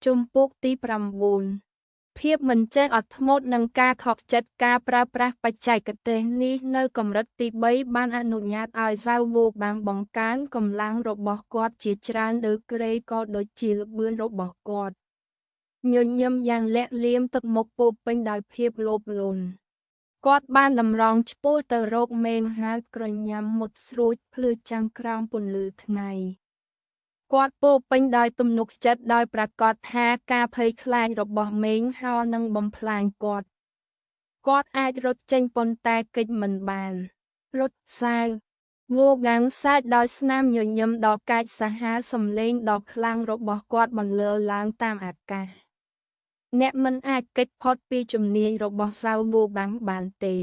ជំពូកទី9ភាពមិនចេះអត់ធ្មត់នឹងការខកចិត្តការប្រើប្រាស់បច្ចេកទេសនេះនៅកម្រិតទី3បានអនុញ្ញាតឲ្យសាវវូបាំងបង្កើនកម្លាំងរបស់គាត់ជាច្រើនលើក្រេក៏ដូចជាល្បឿនរបស់គាត់ញញឹមយ៉ាងលាក់លៀមទឹកមុខពោពេញដោយភាពលោភលន់គាត់បានតម្រង់ឆ្ពោះទៅរកមេងហើយក្រញ៉ាំមុតស្រួចភ្លឺចាំងក្រោមពន្លឺថ្ងៃគាត់ពោពេញដោយទំនុកចិត្តដោយប្រាកដថាការភ័យខ្លាចរបស់មេងហោនឹងបំផ្លាញគាត់អាចរត់ចេញប៉ុន្តែគេចមិនបានរត់សាវវូបាំងសាច់ដោយស្នាមញញឹមដ៏កាចសាហាវសំឡេងដ៏ខ្លាំងរបស់គាត់បន្លឺឡើងតាមអាកាសអ្នកមិនអាចគេចផុតពីជំនាញរបស់សាវវូបាំងបានទេ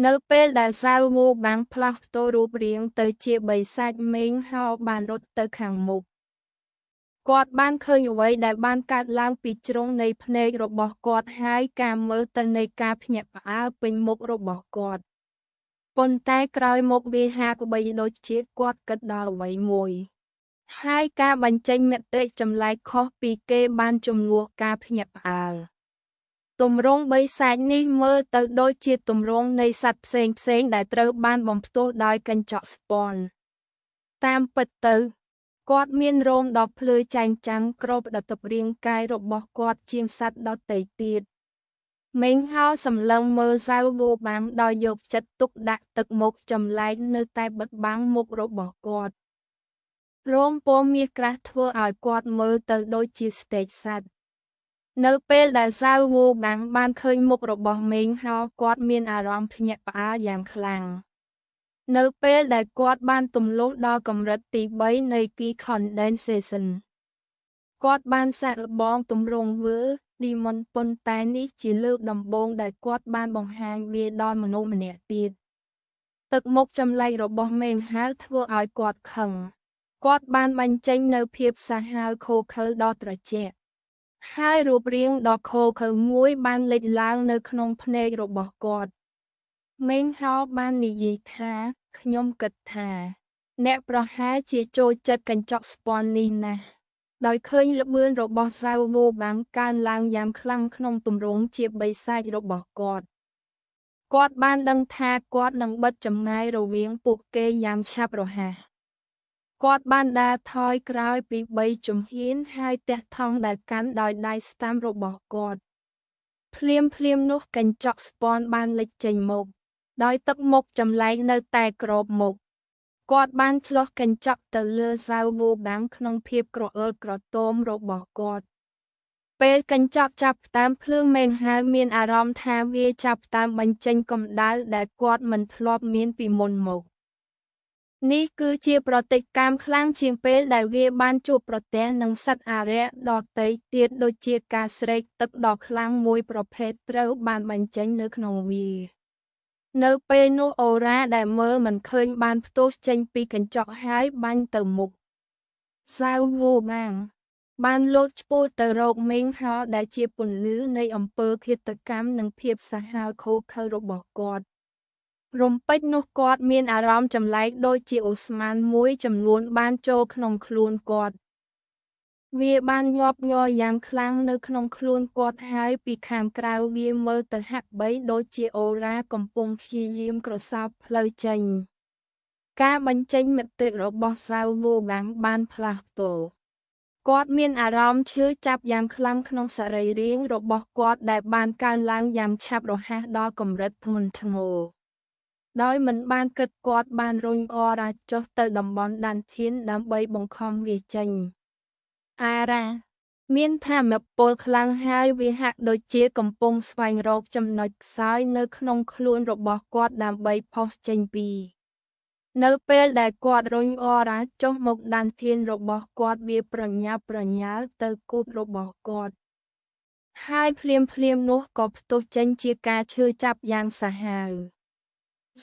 នៅពេលដែលសាវវូបាំងផ្លាស់ប្តូររូបរាងទៅជាបិសាចមេងហោបានរត់ទៅខាងមុខគាត់បានឃើញអ្វីដែលបានកើតឡើងពីជ្រុងនៃភ្នែករបស់គាត់ហើយការមើលទៅនៃការភ្ញាក់ផ្អើលពេញមុខរបស់គាត់ប៉ុន្តែក្រោយមកវាហាក់បីដូចជាគាត់គិតដល់អ្វីមួយហើយការបញ្ចេញមតិចម្លែកខុសពីគេបានជំនួសការភ្ញាក់ផ្អើលទម្រង់បិសាចនេះមើលទៅដូចជាទម្រង់នៃសត្វផ្សេងដែលត្រូវបានបំផ្ទុះដោយកញ្ចក់ស្ពាន់តាមពិតទៅគាត់មានរោមដ៏ភ្លឺចែងចាំងគ្របដតុរាងកាយរបស់គាត់ជាងសត្វដទៃទៀតមេងហោសម្លឹងមើលសាវវូបាំងដោយយកចិត្តទុកដាក់ទឹកមុខចម្លែកនៅតែបិទបាំងមុខរបស់គាត់រោមពណ៌មាសក្រាស់ធ្វើឲ្យគាត់មើលទៅដូចជាស្តេកសត្វនៅពេលដែលសាវវូបាំងបានឃើញមុខរបស់មេងហោគាត់មានអារម្មណ៍ភ្ញាក់ផ្អើលយ៉ាងខ្លាំងនៅពេលដែលគាត់បានទម្លុះដល់កម្រិតទី3នៃ Key Condensation គាត់បានសាកល្បងទម្រង់វើDemon ប៉ុន្តែនេះជាលើកដំបូងដែលគាត់បានបង្ហាញវាដល់មនុស្សម្នាក់ទៀតទឹកមុខចម្លែករបស់មេងហៅធ្វើឲ្យគាត់ខឹងគាត់បានបញ្ចេញនូវភាពសាហាវឃោរឃៅដ៏ត្រជាក់ហើយរូបរាងដ៏ឃោរឃៅមួយបានលេចឡើងនៅក្នុងភ្នែករបស់គាត់មេងហោបាននិយាយថាខ្ញុំគិតថាអ្នកប្រហែលជាចូលចិត្តកញ្ចក់ស្ពាន់នេះណាស់ដោយឃើញល្បឿនរបស់សាវវូបាំងកើនឡើងយ៉ាងខ្លាំងក្នុងទម្រង់ជាបិសាចរបស់គាត់បានដឹងថាគាត់នឹងបិទចម្ងាយរវាងពួកគេយ៉ាងឆាប់រហ័សគាត់បានដើរថយក្រោយពី3ជំហានហើយទះថង់ដែលកាន់ដោយដៃស្តាំរបស់គាត់ភ្លាមនោះកញ្ចក់ស្ពាន់បានលេចចេញមកដោយទឹកមុខចម្លែកនៅតែក្របមុខគាត់បានឆ្លោះកញ្ចក់ទៅលើសាវវូបាំងក្នុងភាពក្រអឺលក្រទមរបស់គាត់ពេលកញ្ចក់ចាប់ផ្ដើមភ្លើងមេងហៅមានអារម្មណ៍ថាវាចាប់ផ្ដើមបញ្ចេញកម្ដៅដែលគាត់មិនធ្លាប់មានពីមុនមកនេះគឺជាប្រតិកម្មខ្លាំងជាងពេលដែលវាបានជួបប្រទះនឹងសត្វអារក្សដទៃទៀតដូចជាការស្រេកទឹកដ៏ខ្លាំងមួយប្រភេទត្រូវបានបញ្ចេញនៅក្នុងវានៅពេលនោះអូរ៉ាដែលមើលមិនឃើញបានផ្ទុះចេញពីកញ្ចក់ហើយបាញ់ទៅមុខសាវវូបាំងបានលោតឆ្ពោះទៅរកមេងហោដែលជាពន្លឺនៃអំពើឃាតកម្មនិងភាពសាហាវឃោរឃៅរបស់គាត់រំពេចនោះគាត់មានអារម្មណ៍ចម្លែកដូចជាអូស្មန်មួយចំនួនបានចូលក្នុងខ្លួនគាត់វាបានញាប់ញ័រយ៉ាងខ្លាំងនៅក្នុងខ្លួនគាត់ហើយពីខាងក្រៅវាមើលទៅហាក់បីដូចជាអូរ៉ាកំពុងព្យាយាមក្រសោបផ្លូវចេញការបញ្ចេញមតិរបស់សាវវូបាំងបានផ្លាស់ប្តូរគាត់មានអារម្មណ៍ឈឺចាប់យ៉ាងខ្លាំងក្នុងសរីរាង្គរបស់គាត់ដែលបានកើនឡើងយ៉ាងឆាប់រហ័សដល់កម្រិតធ្ងន់ធ្ងរដោយមិនបានគិតគាត់បានរុញអរ៉ាចុះទៅតំបន់ដានធានដើម្បីបង្ខំវាចេញអារ៉ាមានថាមពលខ្លាំងហើយវាហាក់ដូចជាកំពុងស្វែងរកចំណុចខ្សោយនៅក្នុងខ្លួនរបស់គាត់ដើម្បីផុសចេញពីនៅពេលដែលគាត់រុញអរ៉ាចុះមកដានធានរបស់គាត់វាប្រញាប់ប្រញាល់ទៅគូតរបស់គាត់ហើយភ្លាមនោះក៏ផ្ទុះចេញជាការឈឺចាប់យ៉ាងសាហាវ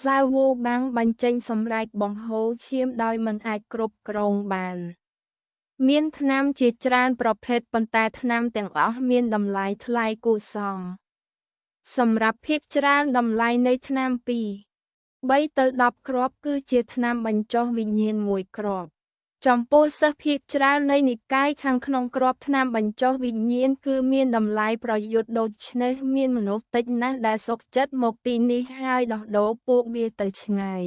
សាវវូបាំងបញ្ចេញសម្រែកបង្ហូរឈាមដោយមិនអាចគ្រប់គ្រងបានមានថ្នាំជាច្រើនប្រភេទប៉ុន្តែថ្នាំទាំងអស់មានតម្លៃថ្លៃគួរសមសម្រាប់ភាគច្រើនតម្លៃនៃថ្នាំ2 3 ទៅ 10 គ្រាប់គឺជាថ្នាំបញ្ចុះវិញ្ញាណ1គ្រាប់ ចំពោះសិស្សភាគច្រើននៃនិកាយខាងក្នុងក្របថ្នាំបញ្ចុះវិញ្ញាណគឺមានតម្លៃប្រយុទ្ធដូច្នេះមានមនុស្សតិចណាស់ដែលសុខចិត្តមកទីនេះហើយដោះដូរពួកវាទៅឆ្ងាយ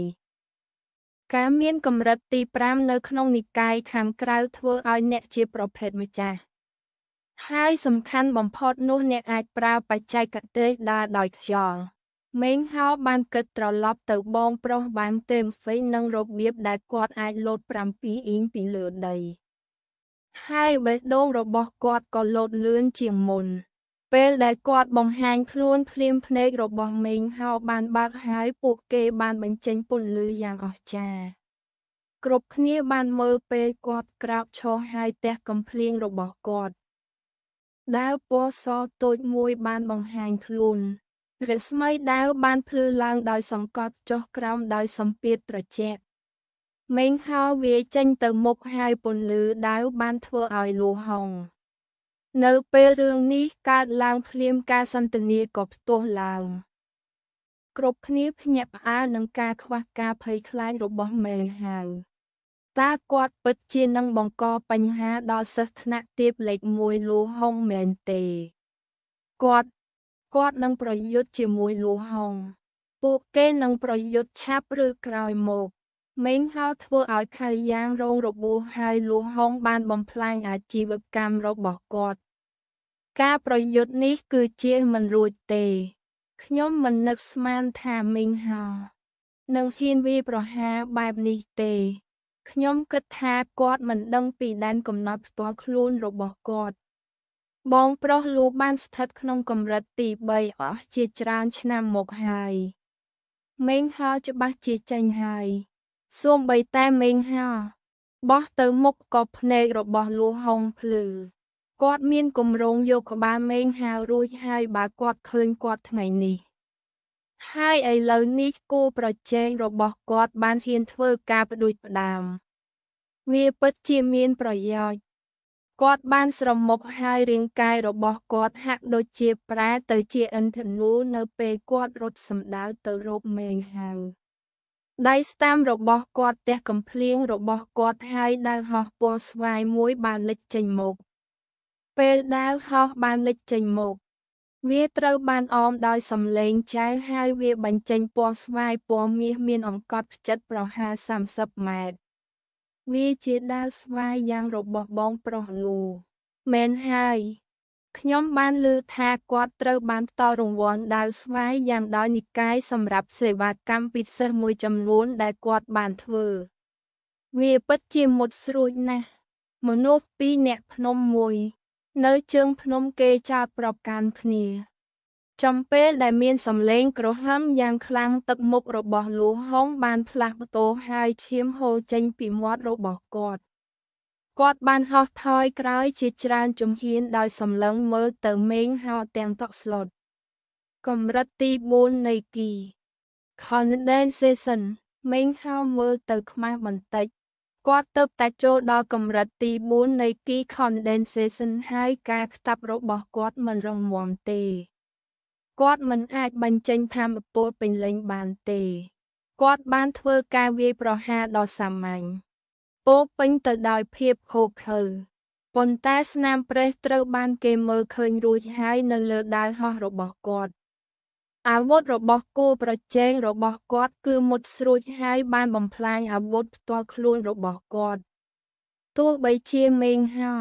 ការមានកម្រិតទី5នៅក្នុងនិកាយខាងក្រៅធ្វើឲ្យអ្នកជាប្រភេទម្ចាស់ហើយសំខាន់បំផុតនោះអ្នកអាចប្រើបច្ចេកទេសដើរដោយខ្យល់មេងហោបានគិតត្រឡប់ទៅបងប្រុសបានទេមហ្វេនិងរបៀបដែលគាត់អាចលោត7អ៊ីងពីលើដីហើយបេះដូងរបស់គាត់ក៏លោតលឿនជាងមុនពេលដែលគាត់បង្ហាញខ្លួនភ្លាមភ្នែករបស់មេងហោបានបើកហើយពួកគេបានបញ្ចេញពន្លឺយ៉ាងអស្ចារ្យគ្រប់គ្នាបានមើលពេលគាត់ក្រោកឈរហើយទះកំភ្លៀងរបស់គាត់ដាវពណ៌សតូចមួយបានបង្ហាញខ្លួនរស្មីដាវបានភ្លឺឡើងដោយសង្កត់ចុះក្រោមដោយសម្ពាធត្រជាក់មេងហោវាយចេញទៅមុខហើយពន្លឺដាវបានធ្វើឲ្យលូហុងនៅពេលរឿងនេះកើតឡើងភ្លាមការសន្ទនាក៏ផ្ទុះឡើងគ្រប់គ្នាភ្ញាក់ផ្អើលនឹងការខ្វះការភ័យខ្លាចរបស់មេងហោតើគាត់ពិតជានឹងបង្កបញ្ហាដល់សិស្សថ្នាក់ទាបលេខ1លូហុងមែនទេគាត់នឹងប្រយុទ្ធជាមួយលូហុងពួកគេនឹងប្រយុទ្ធឆាប់ឬក្រោយមកមេងហោធ្វើឲ្យខៅយ៉ាងរងរបួសហើយលូហុងបានបំផ្លាញអាជីវកម្មរបស់គាត់ការប្រយុទ្ធនេះគឺជាមិនរួចទេខ្ញុំមិននឹកស្មានថាមេងហោនឹងហ៊ានវាយប្រហារបែបនេះទេខ្ញុំគិតថាគាត់មិនដឹងពីដែនកំណត់ផ្ទាល់ខ្លួនរបស់គាត់បងប្រុសលូបានស្ថិតក្នុងកម្រិតទី3អស់ជាច្រើនឆ្នាំមកហើយមេងហោច្បាស់ជាចេញហើយសូម្បីតែមេងហោបោះទៅមុខក៏ភ្នែករបស់លូហុងភ្លឺគាត់មានគម្រោងយកក្បាលមេងហោរួចហើយបើគាត់ឃើញគាត់ថ្ងៃនេះហើយឥឡូវនេះគូប្រជែងរបស់គាត់បានហ៊ានធ្វើការផ្ដួចផ្ដើមវាពិតជាមានប្រយោជន៍គាត់បានស្រមុកហើយរាងកាយរបស់គាត់ហាក់ដូចជាប្រែទៅជាឥន្ធនូនៅពេលគាត់រត់សម្ដៅទៅរកមេងហោដៃស្តាំរបស់គាត់ទះកំភ្លៀងរបស់គាត់ហើយដាវហោះពណ៌ស្វាយមួយបានលេចចេញមកពេលដាវហោះបានលេចចេញមកវាត្រូវបានអមដោយសំឡេងចែវហើយវាបញ្ចេញពណ៌ស្វាយពណ៌មាសមានអង្កត់ផ្ចិតប្រហែល30ម៉ែត្រវាជាដាវស្វាយយ៉ាងរបស់បងប្រុសលូមែនហើយខ្ញុំបានឮថាគាត់ត្រូវបានផ្តល់រង្វាន់ដាវស្វាយយ៉ាងដោយនិកាយសម្រាប់សេវាកម្មពិសេសមួយចំនួនដែលគាត់បានធ្វើវាពិតជាមុតស្រួចណាស់មនុស្ស2នាក់ភ្នំមួយនៅជើងភ្នំគេចោទប្រកាន់គ្នាចំពេលដែលមានសំឡេងគ្រហឹមយ៉ាងខ្លាំងទឹកមុខរបស់លូហុងបានផ្លាស់ប្តូរហើយឈាមហូរចេញពីមាត់របស់គាត់បានហោះថយក្រោយជាច្រើនជំហានដោយសម្លឹងមើលទៅមេងហោទាំងតក់ស្លុតកម្រិតទី4នៃគី Condensation មេងហោមើលទៅខ្មាស់បន្តិចគាត់ទើបតែចូលដល់កម្រិតទី4នៃគី Condensation ហើយការខ្តាប់របស់គាត់មិនរឹងមាំទេគាត់មិនអាចបញ្ចេញថាមពលពេញលេញបានទេគាត់បានធ្វើការវាយប្រហារដ៏សាមញ្ញពោពេញទៅដោយភាពឃោរឃៅប៉ុន្តែស្នាមប្រេះត្រូវបានគេមើលឃើញរួចហើយនៅលើដាវហោះរបស់គាត់អាវុធរបស់គូប្រជែងរបស់គាត់គឺមុតស្រួចហើយបានបំផ្លាញអាវុធផ្ទាល់ខ្លួនរបស់គាត់ទោះបីជាមេងហោ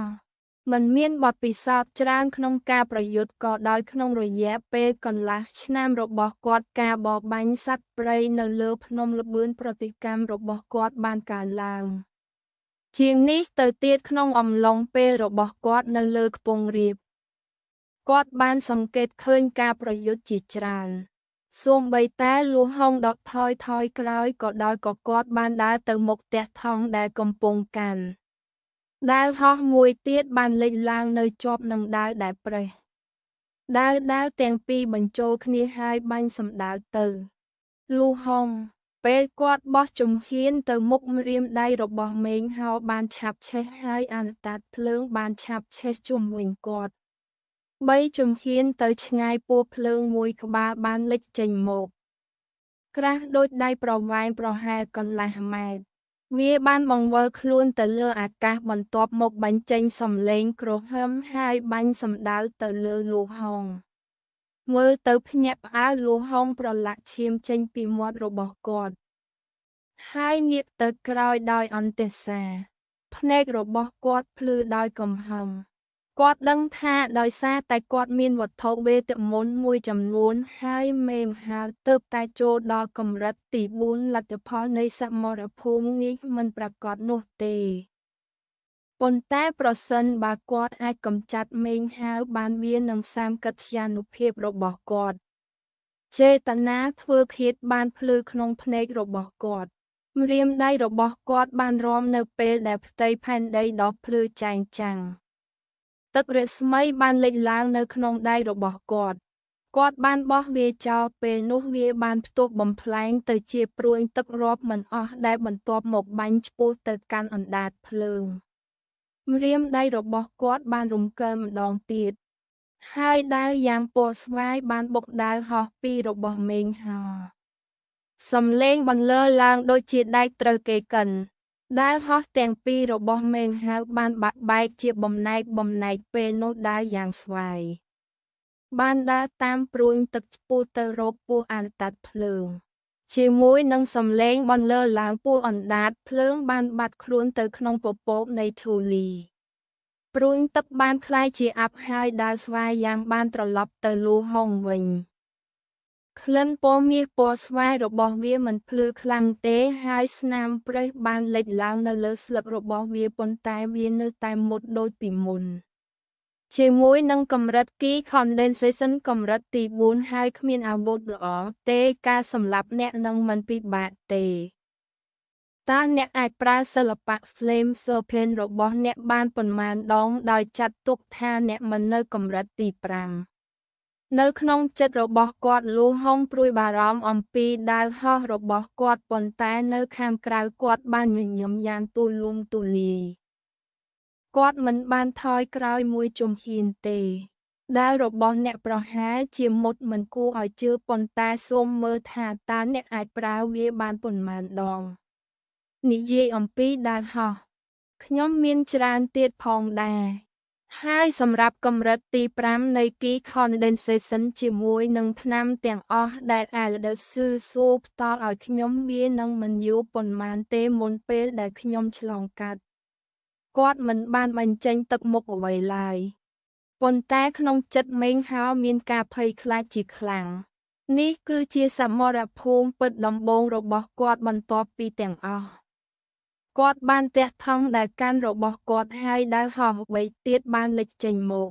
មិនមានបទពិសោធន៍ច្រើនក្នុងការប្រយុទ្ធក៏ដោយក្នុងរយៈពេលកន្លះឆ្នាំរបស់គាត់ការបរបាញ់សត្វព្រៃនៅលើភ្នំល្បឿនប្រតិកម្មរបស់គាត់បានកើនឡើងជាងនេះទៅទៀតក្នុងអំឡុងពេលរបស់គាត់នៅលើខ្ពង់រាបគាត់បានសង្កេតឃើញការប្រយុទ្ធជាច្រើនសូម្បីតែលូហុងដកថយក្រោយក៏ដោយក៏គាត់បានដើរទៅមុខផ្ទះថងដែលកំពុងកាន់ដាវហោះមួយទៀតបានលេចឡើងនៅជាប់នឹងដាវដែលប្រេះដាវទាំងពីរបញ្ចូលគ្នាហើយបាញ់សម្ដៅទៅលូហុងពេលគាត់បោះជំហានទៅមុខម្រាមដៃរបស់មេងហោបានឆាប់ឆេះហើយអនុតាតភ្លើងបានឆាប់ឆេះជុំវិញគាត់3ជំហានទៅឆ្ងាយពស់ភ្លើងមួយក្បាលបានលេចចេញមកក្រាស់ដូចដៃប្រវែងប្រហែលកន្លះម៉ែត្រ វាបានបង្វិលខ្លួនទៅលើអាកាសបន្ទាប់មកបញ្ចេញសំឡេងគ្រហឹមហើយបាញ់សំដៅទៅលើលូហុងមើលទៅភ្ញាក់ផ្អើលលូហុងប្រឡាក់ឈាមចេញពីមាត់របស់គាត់ហើយងាកទៅក្រោយដោយអន្ទះសារ ភ្នែករបស់គាត់ភ្លឺដោយកំហឹងគាត់ដឹងថាដោយសារតែគាត់មានវត្ថុវេទមន្តមួយចំនួនហើយមេមហាទើបតែចូលដល់កម្រិតទី4លទ្ធផលនៃសមរភូមិនេះមិនប្រាកដនោះទេប៉ុន្តែប្រសិនបើគាត់អាចកម្ចាត់មេងហាវបានវានឹងសាមកិត្យានុភាពរបស់គាត់ចេតនាធ្វើឃាតបានភ្លឺក្នុងភ្នែករបស់គាត់ម្រាមដៃរបស់គាត់បានរំនៅពេលដែលផ្ទៃផែនដីដ៏ភ្លឺចែងចាំងទឹករស្មីបានលេចឡើងនៅក្នុងដៃរបស់គាត់បានបោះវាចោលពេលនោះវាបានផ្ទុះបំផ្លែងទៅជាព្រួញទឹករាប់មិនអស់ដែលបន្ទាប់មកបាញ់ឆ្ពោះទៅកាន់អណ្ដាតភ្លើងម្រាមដៃរបស់គាត់បានរំកិលម្ដងទៀតហើយដាវយ៉ាងពណ៌ស្វាយបានបុកដាវហោះពីរបស់មេងហោសំឡេងបន្លឺឡើងដូចជាដែកត្រូវគេកិនដាវហោះទាំងពីររបស់មេងហៅបានបាក់បែកជាបំណែកពេលនោះដាវយ៉ាងស្វាយបានដើរតាមព្រួញទឹកឆ្ពោះទៅរកពស់អណ្ដាតភ្លើងជាមួយនឹងសំឡេងបន្លឺឡើងពស់អណ្ដាតភ្លើងបានបាត់ខ្លួនទៅក្នុងពពកនៃធូលីព្រួញទឹកបានคล้ายជាអាប់ហើយដាវស្វាយយ៉ាងបានត្រឡប់ទៅលូហុងវិញក្លិនពណ៌មាសពណ៌ស្វាយរបស់វាមិនភ្លឺខ្លាំងទេហើយស្នាមប្រេះបានលេចឡើងនៅលើស្លឹករបស់វាប៉ុន្តែវានៅតែមុតដូចពីមុនជាមួយនឹងកម្រិត Key Condensation កម្រិតទី4ហើយគ្មានអាវុធល្អទេការសម្លាប់អ្នកនឹងមិនពិបាកទេតើអ្នកអាចប្រើសិល្បៈ Flame Serpent របស់អ្នកបានប៉ុន្មានដងដោយចាត់ទុកថាអ្នកមិននៅកម្រិតទី5នៅក្នុងចិត្តរបស់គាត់លូហុងព្រួយបារម្ភអំពីដាវហោះរបស់គាត់ប៉ុន្តែនៅខាងក្រៅគាត់បានញញឹមយ៉ាងទូលំទូលាយគាត់មិនបានថយក្រោយមួយជំហានទេដាវរបស់អ្នកប្រហែលជាមុតមិនគួរឲ្យជឿប៉ុន្តែសូមមើលថាតើអ្នកអាចប្រើវាបានប៉ុន្មានដងនិយាយអំពីដាវហោះខ្ញុំមានច្រើនទៀតផងដែរហើយសម្រាប់កម្រិតទី5នៃ Key Condensation ជាមួយនឹងថ្នាំទាំងអស់ដែលសួរផ្ដល់ឲ្យខ្ញុំវានឹងមិនយូរប៉ុន្មានទេមុនពេលដែលខ្ញុំឆ្លងកាត់គាត់មិនបានបញ្ចេញទឹកមុខអ្វីឡើយប៉ុន្តែក្នុងចិត្តមេងហោមានការភ័យខ្លាចជាខ្លាំងនេះគឺជាសមរភូមិពិតដំបូងរបស់គាត់បន្ទាប់ពីទាំងអស់គាត់បានទះថង់ដែលកាន់របស់គាត់ហើយដាវហោះអ្វីទៀតបានលេចចេញមក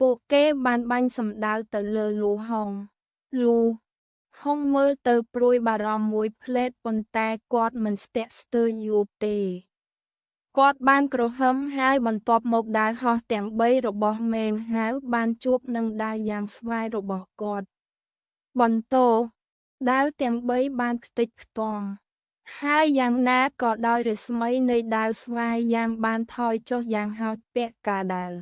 ពួកគេបានបាញ់សម្ដៅទៅលើលូហុងមើលទៅព្រួយបារម្ភមួយភ្លែតប៉ុន្តែគាត់មិនស្ទាក់ស្ទើរយូរទេគាត់បានក្រហមហើយបន្ទាប់មកដាវហោះទាំង3របស់មេងហៅបានជួបនឹងដាវយ៉ាងស្វាយរបស់គាត់បន្តដាវទាំង3បានខ្ទេចខ្ទាំហើយយ៉ាងណាក៏ដោយរស្មីនៃដាវស្វាយយ៉ាងបានថយចុះយ៉ាងហោចពាក់កាដាល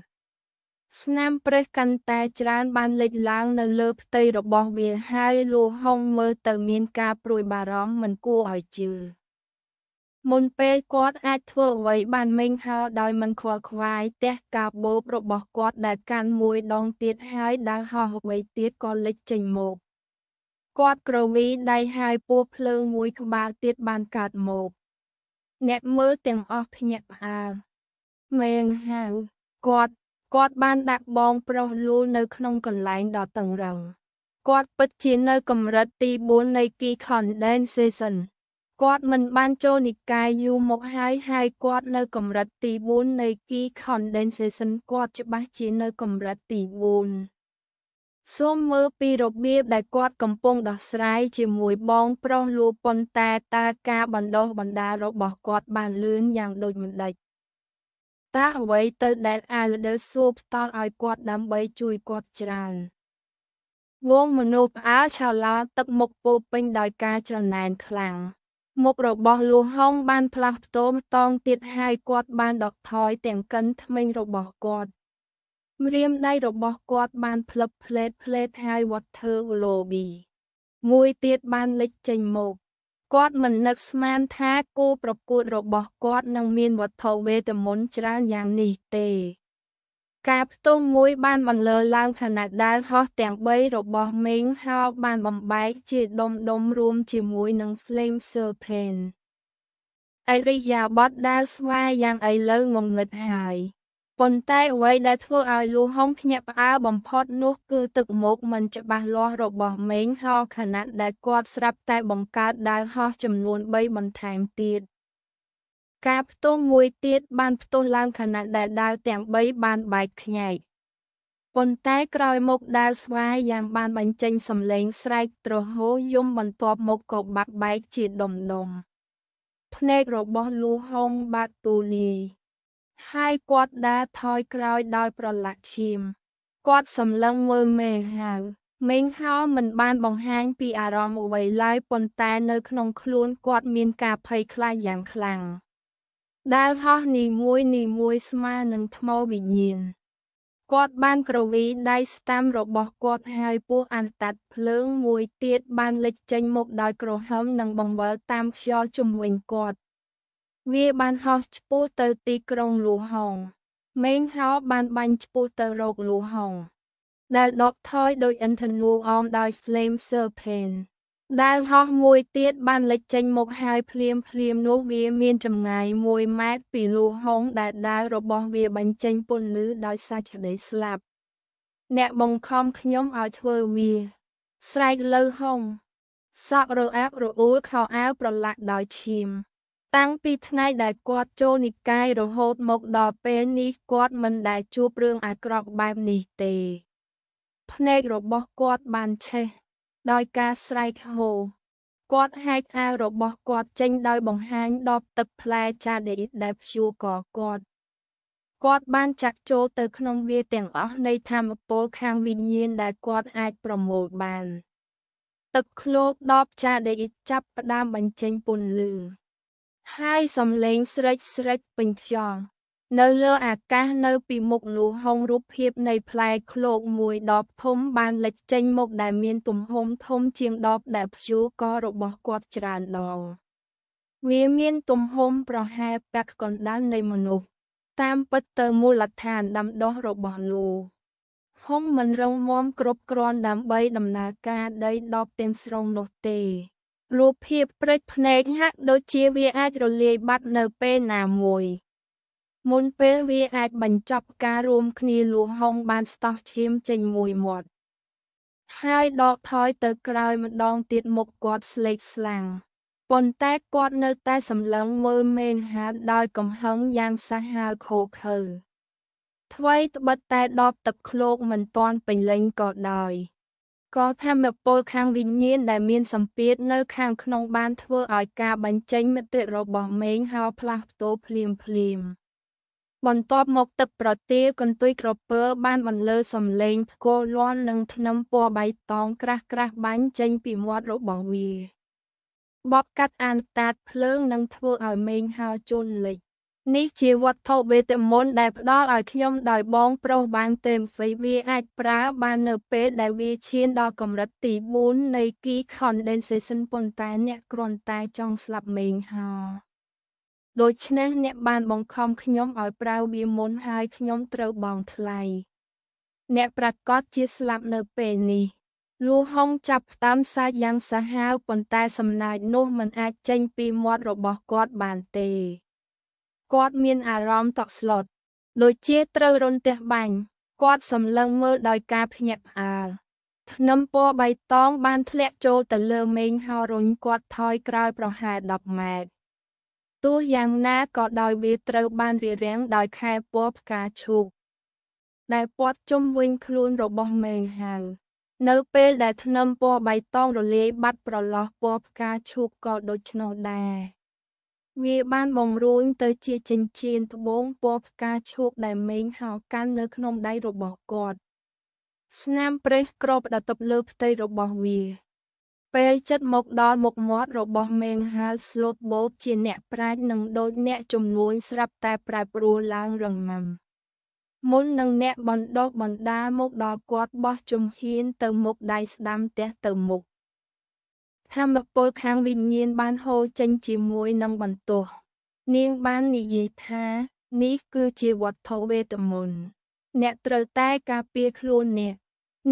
ស្នាមប្រេះកាន់តែច្រើនបានលេចឡើងនៅលើផ្ទៃរបស់វាហើយលូហុងមើលទៅមានការព្រួយបារម្ភមិនគួរឲ្យជឿមុនពេលគាត់អាចធ្វើអ្វីបានមេងហោដោយមិនខ្វល់ខ្វាយទះកាបូបរបស់គាត់ដែលកាន់មួយដងទៀតហើយដាវហោះអ្វីទៀតក៏លេចចេញមកគាត់ក្រវីដៃហើយពស់ភ្លើងមួយក្បាលទៀតបានកើតមកអ្នកមើលទាំងអស់ភ្ញាក់ផ្អើលមេងហៅគាត់បានដាក់បងប្រុសលូនៅក្នុងកន្លែងដ៏តឹងរ៉ឹងគាត់ពិតជានៅកម្រិតទី4នៃ Key Condensation គាត់មិនបានចូលនិកាយយូរមកហើយគាត់នៅកម្រិតទី4នៃ Key Condensation គាត់ច្បាស់ជានៅកម្រិតទី4សូមមើលពីរបៀបដែលគាត់កំពុងដោះស្រាយជាមួយបងប្រុសលូប៉ុន្តែតើការបណ្ដុះបណ្ដាលរបស់គាត់បានលឿនយ៉ាងដូចម្ដេចតើអ្វីទៅដែលសួរផ្ដល់ឲ្យគាត់ដើម្បីជួយគាត់ច្រើនវងមនុស្សផ្អើលឆោឡោទឹកមុខពោពេញដោយការច្រណែនខ្លាំងមុខរបស់លូហុងបានផ្លាស់ប្ដូរម្តងទៀតហើយគាត់បានដកថយទាំងកិនធ្មេញរបស់គាត់ម្រាមដៃរបស់គាត់បានភ្លឹបភ្លែតហើយ Water Lobby មួយទៀតបានលេចចេញមក គាត់មិននឹកស្មានថាគូប្រកួតរបស់គាត់នឹងមានវត្ថុវេទមន្តច្រើនយ៉ាងនេះទេ ការផ្ទុះមួយបានបន្លឺឡើងខណៈដែលហោះទាំង3របស់មេងហោបានបំបែកជាដុំៗរួមជាមួយនឹង Flame Serpent ឥរិយាបថដែលស្វាយយ៉ាងឥឡូវងងឹតហើយ ប៉ុន្តែអ្វីដែលធ្វើឲ្យលូហុងភ្ញាក់ផ្អើលបំផុតនោះគឺទឹកមុខមិនច្បាស់លាស់របស់មេងហោខណៈដែលគាត់ស្រាប់តែបង្កើតដាវហោះចំនួន3បន្ថែមទៀត ការផ្ទុះមួយទៀតបានផ្ទុះឡើងខណៈដែលដាវទាំង3បានបែកខ្ញែក ប៉ុន្តែក្រោយមកដាវស្វាយយ៉ាងបានបញ្ចេញសំឡេងស្រែកទ្រហោយំបន្ទាប់មកក៏បាក់បែកជាដុំៗ ភ្នែករបស់លូហុងបាក់ទូលាយ ហើយគាត់ដើរថយក្រោយដោយប្រឡាក់ឈាម គាត់សម្លឹងមើលមេងហៅ មេងហោមិនបានបង្ហាញពីអារម្មណ៍អ្វីឡើយប៉ុន្តែនៅក្នុងខ្លួនគាត់មានការភ័យខ្លាចយ៉ាងខ្លាំង ដាវហោះនីមួយៗស្មើនឹងថ្មវិញ្ញាណ គាត់បានគ្រវីដៃស្តាំរបស់គាត់ហើយពស់អណ្តាតភ្លើងមួយទៀតបានលេចចេញមកដោយគ្រហឹមនិងបង្វិលតាមខ្យល់ជុំវិញគាត់ វាបានហោះឆ្ពោះទៅទីក្រុងលូហុង មេងហោបានបាញ់ឆ្ពោះទៅរកលូហុង ដែលដកថយដោយឥន្ធនូអមដោយ Flame Serpent ដាវហោះមួយទៀតបានលេចចេញមកហើយភ្លាមនោះវាមានចម្ងាយ1 ម៉ែត្រពីលូហុងដែលដាវរបស់វាបញ្ចេញពន្លឺដោយសារក្តីស្លាប់ អ្នកបង្ខំខ្ញុំឲ្យធ្វើវា ស្រែកលៅហុង សក់រអាក់រអួលខោអាវប្រឡាក់ដោយឈាម តាំងពីថ្ងៃដែលគាត់ចូលនិកាយរហូតមកដល់ពេលនេះគាត់មិនដែលជួបរឿងអាក្រក់បែបនេះទេ ភ្នែករបស់គាត់បានឆេះ ដោយការស្រែកហូរ គាត់ហែកអាវរបស់គាត់ចេញដោយបង្ហាញដបទឹកផ្លែចាដេកដែលព្យួរកគាត់ គាត់បានចាក់ចូលទៅក្នុងវាទាំងអស់នៃថាមពលខាងវិញ្ញាណដែលគាត់អាចប្រមូលបាន ទឹកឃ្លោកដបចាដេកចាប់ផ្ដើមបញ្ចេញពន្លឺ ហើយសំឡេងស្រេចពេញខ្យល់ នៅលើអាកាសនៅពីមុខលូហុងរូបភាពនៃផ្លែឃ្លោកមួយដបធំបានលេចចេញមកដែលមានទំហំធំជាងដបដែលព្យួរករបស់គាត់ច្រើនដង វាមានទំហំប្រហែលពាក់កណ្ដាលនៃមនុស្ស តាមពិតទៅមូលដ្ឋានដាំដុះរបស់លូហុងមិនរឹងមាំគ្រប់គ្រាន់ដើម្បីដំណើរការដីដបទាំងស្រុងនោះទេ រូបភាពព្រិចភ្នែកហាក់ដូចជាវាអាចរលាយបាត់នៅពេលណាមួយ មុនពេលវាអាចបញ្ចប់ការរួមគ្នាលូហុងបានស្តោះឈាមចេញមួយមាត់ ហើយដកថយទៅក្រោយម្ដងទៀតមុខគាត់ស្លេកស្លាំង ប៉ុន្តែគាត់នៅតែសម្លឹងមើលមេងហាបដោយកំហឹងយ៉ាងសាហាវឃោរឃៅ ថ្វីត្បិតតែដបទឹកឃ្លោកមិនទាន់ពេញលេញក៏ដោយ ក៏ថាមពលខាងវិញ្ញាណដែលមានសម្ពាធនៅខាងក្នុងបានធ្វើឲ្យការបញ្ចេញមតិរបស់មេងហោផ្លាស់ប្តូរភ្លាម បន្ទាប់មកទឹកប្រទាលកន្ទុយក្រពើបានបន្លឺសំឡេងផ្គរលាន់និងធ្នឹមពណ៌បៃតងក្រាស់ៗបាញ់ចេញពីមាត់របស់វា បបកាត់អានតាតភ្លើងនិងធ្វើឲ្យមេងហោជន់លិច នេះជាវត្ថុវេទមន្តដែលផ្ដល់ឲ្យខ្ញុំដោយបងប្រុសបានទេមហ្វេវាអាចប្រើបាននៅពេលដែលវាឈានដល់កម្រិតទី4នៃ Key Condensation ប៉ុន្តែអ្នកគ្រាន់តែចង់ស្លាប់មេងហោ ដូច្នេះអ្នកបានបង្ខំខ្ញុំឲ្យប្រើវាមុនហើយខ្ញុំត្រូវបង់ថ្លៃ អ្នកប្រកាសជាស្លាប់នៅពេលនេះ លូហុងចាប់ផ្ដើមសាច់យ៉ាងសាហាវប៉ុន្តែសំណាចនោះមិនអាចចេញពីមាត់របស់គាត់បានទេ គាត់មានអារម្មណ៍តក់ស្លុត ដូចជាត្រូវរន្ទះបាញ់ គាត់សម្លឹងមើលដោយការភ្ញាក់ផ្អើល ធ្នឹមពណ៌បៃតងបានធ្លាក់ចូលទៅលើមេងហោរុញគាត់ថយក្រោយប្រហែល10 ម៉ែត្រ ទោះយ៉ាងណាក៏ដោយវាត្រូវបានរារាំងដោយខែពណ៌ផ្កាឈូក ដែលព័ទ្ធជុំវិញខ្លួនរបស់មេងហៅ នៅពេលដែលធ្នឹមពណ៌បៃតងរលាយបាត់ប្រឡោះពណ៌ផ្កាឈូកក៏ដូច្នោះដែរ វាបានបំរួញទៅជាចិញ្ចៀនត្បូងពណ៌ផ្កាឈូកដែលមេងហោកាន់នៅក្នុងដៃរបស់គាត់ ស្នាមប្រេះគ្របដល់ទប់លើផ្ទៃរបស់វា ពេលជិតមកដល់មុខមាត់របស់មេងហៅស្លូតបូតជាអ្នកប្រាជ្ញនិងដូចអ្នកជំនួញស្រាប់តែប្រែប្រួលឡើងរងមាំ មុននឹងអ្នកបណ្ដុះបណ្ដាលមកដល់គាត់បោះជំហានទៅមុខដៃស្ដាំទះទៅមុខ ថាមពលខាងវិញ្ញាណបានហូរចេញជាមួយនឹងបន្ទោះនាងបាននិយាយថានេះគឺជាវត្ថុវេទមន្តអ្នកត្រូវតែការពារខ្លួនអ្នក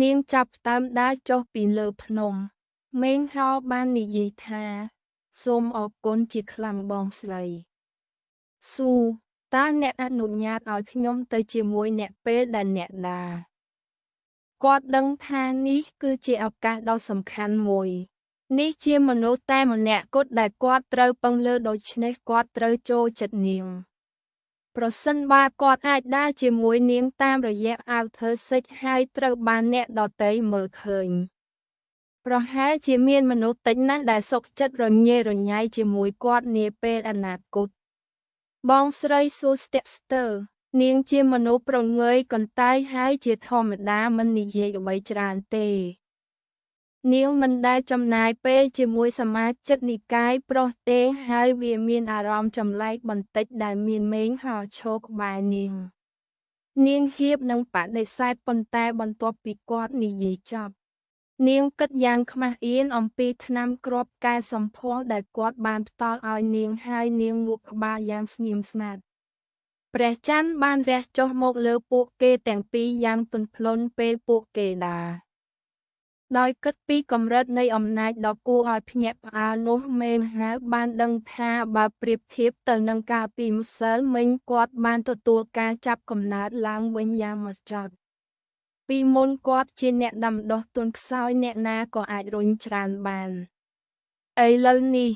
នាងចាប់ផ្ដើមដើរចុះពីលើភ្នំមេងហោបាននិយាយថាសូមអរគុណជាខ្លាំងបងស្រីស៊ូតើអ្នកអនុញ្ញាតឲ្យខ្ញុំទៅជាមួយអ្នកពេលដែលអ្នកដើរគាត់ដឹងថានេះគឺជាឱកាសដ៏សំខាន់មួយនេះជាមនុស្សតែម្នាក់គត់ដែលគាត់ត្រូវពឹងលើដូច្នេះគាត់ត្រូវចូលចិត្តនាងប្រសិនបើគាត់អាចដើរជាមួយនាងតាមរយៈអាវធើសិចហើយត្រូវបានអ្នកដទៃមើលឃើញប្រហែលជាមានមនុស្សតិចណាស់ដែលសុខចិត្តរញ៉េរញ៉ៃជាមួយគាត់នាពេលអនាគតបងស្រីស៊ូស្ទាក់ស្ទ័រនាងជាមនុស្សប្រងើយកន្តើយហើយជាធម្មតាមិននិយាយអ្វីច្រើនទេនាងមិនដែលចំណាយពេលជាមួយសមាជិកនិកាយប្រុសទេហើយវាមានអារម្មណ៍ចម្លែកបន្តិចដែលមានមេងហោឈរក្បែរនាងហៀបនឹងបដិសេធប៉ុន្តែបន្ទាប់ពីគាត់និយាយចប់នាងគិតយ៉ាងខ្មាស់អៀនអំពីថ្នាំគ្រាប់កែសម្ផស្សដែលគាត់បានផ្ដល់ឲ្យនាងហើយនាងងក់ក្បាលយ៉ាងស្ងៀមស្ងាត់ព្រះច័ន្ទបានរះចុះមកលើពួកគេទាំងពីរយ៉ាងទន់ភ្លន់ពេលពួកគេដើរដោយគិតពីកម្រិតនៃអំណាចដ៏គួរឲ្យភ្ញាក់ផ្អើលនោះមេងហៅបានដឹងថាបើប្រៀបធៀបទៅនឹងកាលពីម្សិលមិញគាត់បានទទួលការចាប់កំណើតឡើងវិញយ៉ាងហ្មត់ចត់ពីមុនគាត់ជាអ្នកដាំដុះទុនខ្សោយអ្នកណាក៏អាចរុញច្រានបានឥឡូវនេះ